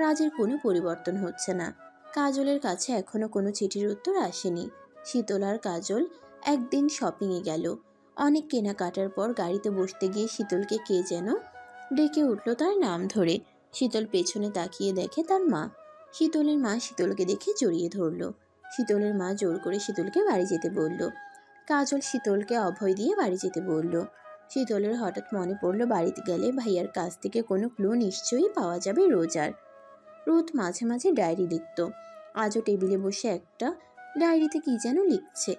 রাজের কোনো পরিবর্তন হচ্ছে না। কাজলের কাছে এখনো কোনো চিঠির উত্তর আসেনি। শীতল আর কাজল একদিন শপিংয়ে গেল। অনেক কেনাকাটার পর গাড়িতে বসতে গিয়ে শীতলকে কে যেন ডেকে উঠল তার নাম ধরে। শীতল পেছনে তাকিয়ে দেখে তার মা। শীতলের মা শীতলকে দেখে জড়িয়ে ধরল। শীতলের মা জোর করে শীতলকে বাড়ি যেতে বলল। কাজল শীতলকে অভয় দিয়ে বাড়ি যেতে বলল। শীতলের হঠাৎ মনে পড়ল বাড়িতে গেলে ভাইয়ার কাছ থেকে কোনো ক্লু নিশ্চয়ই পাওয়া যাবে রোজার। রোদ মাঝে মাঝে ডায়েরি লিখত। আজও টেবিলে বসে একটা ডায়েরিতে কি যেন লিখছে।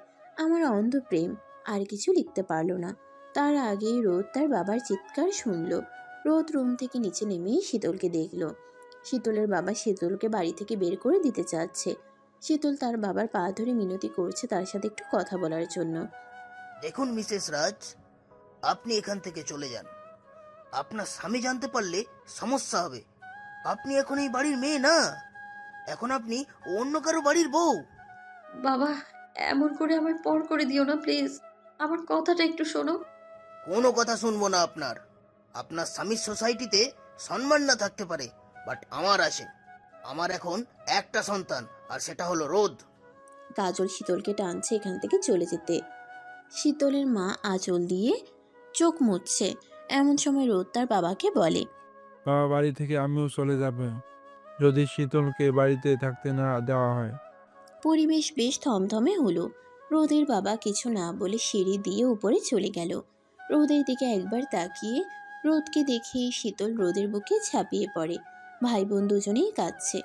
আমার অন্ধ প্রেম। আর কিছু লিখতে পারল না। তার আগেই রোদ তার বাবার চিৎকার শুনল। রোদ রুম থেকে নিচে নেমেই শীতলকে দেখল। শীতলের বাবা শীতলকে বাড়ি থেকে বের করে দিতে চাচ্ছে। শীতল তার বাবার পা ধরে মিনতি করছে তার সাথে একটু কথা বলার জন্য। দেখুন মিসেস রাজ, আপনি এখান থেকে চলে যান। আপনার স্বামী জানতে পারলে সমস্যা হবে। আপনি এখন এই বাড়ির মেয়ে না, এখন আপনি অন্য কারো বাড়ির বউ। বাবা, এমন করে আমায় পর করে দিও না প্লিজ। আমার কথাটা একটু শোনো। কোনো কথা শুনবো না আপনার। আপনার স্বামীর সোসাইটিতে সম্মান না থাকতে পারে, বাট আমার আছে। আমার এখন একটা সন্তান, আর সেটা হলো রোদ। কাজল শীতলকে টানছে এখান থেকে চলে যেতে। শীতলের মা আঁচল দিয়ে চোখ মুছছে। এমন সময় রোদ তার বাবাকে বলে, বাবা বাড়ি থেকে আমিও চলে যাবে যদি শীতলকে বাড়িতে থাকতে না দেওয়া হয়। পরিবেশ বেশ থমথমে হলো। রোদের বাবা কিছু না বলে সিঁড়ি দিয়ে উপরে চলে গেল। রোদের দিকে একবার তাকিয়ে রোদকে দেখেই শীতল রোদের বুকে ঝাঁপিয়ে পড়ে। ভাই বোন দুজনেই কাঁদছে।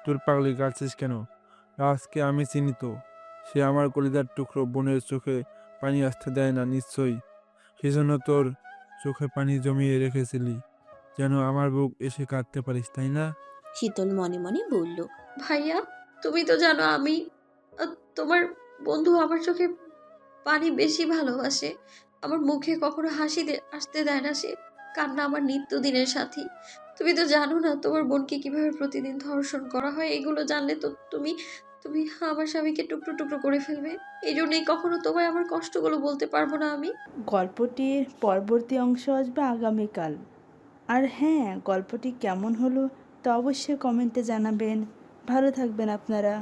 তোর পাগলি কাটছিস কেন? রাজকে আমি চিনি তো, সে আমার কলিজার টুকরো বোনের চোখে পানি আসতে দেয় না নিশ্চয়ই। সেজন্য তোর চোখে পানি জমিয়ে রেখেছিলি, যেন আমার বুক এসে কাঁদতে পারিস, তাই না? শীতল মনে মনে বলল। ভাইয়া, তুমি তো জানো আমি তোমার বন্ধু আমার চোখে পানি বেশি ভালোবাসে। আমার মুখে কখনো আসতে দেয় না সে। কান্না আমার নিত্যদিনের সাথী। তুমি তো জানো না তোমার বোনকে কিভাবে প্রতিদিন ধর্ষণ করা হয়। এগুলো জানলে তো তুমি তুমি আমার স্বামীকে টুকরো টুকরো করে ফেলবে। এই জন্যই কখনো তোমায় আমার কষ্টগুলো বলতে পারবো না আমি। গল্পটির পরবর্তী অংশ আসবে আগামীকাল। আর হ্যাঁ, গল্পটি কেমন হলো তা অবশ্যই কমেন্টে জানাবেন। ভালো থাকবেন আপনারা।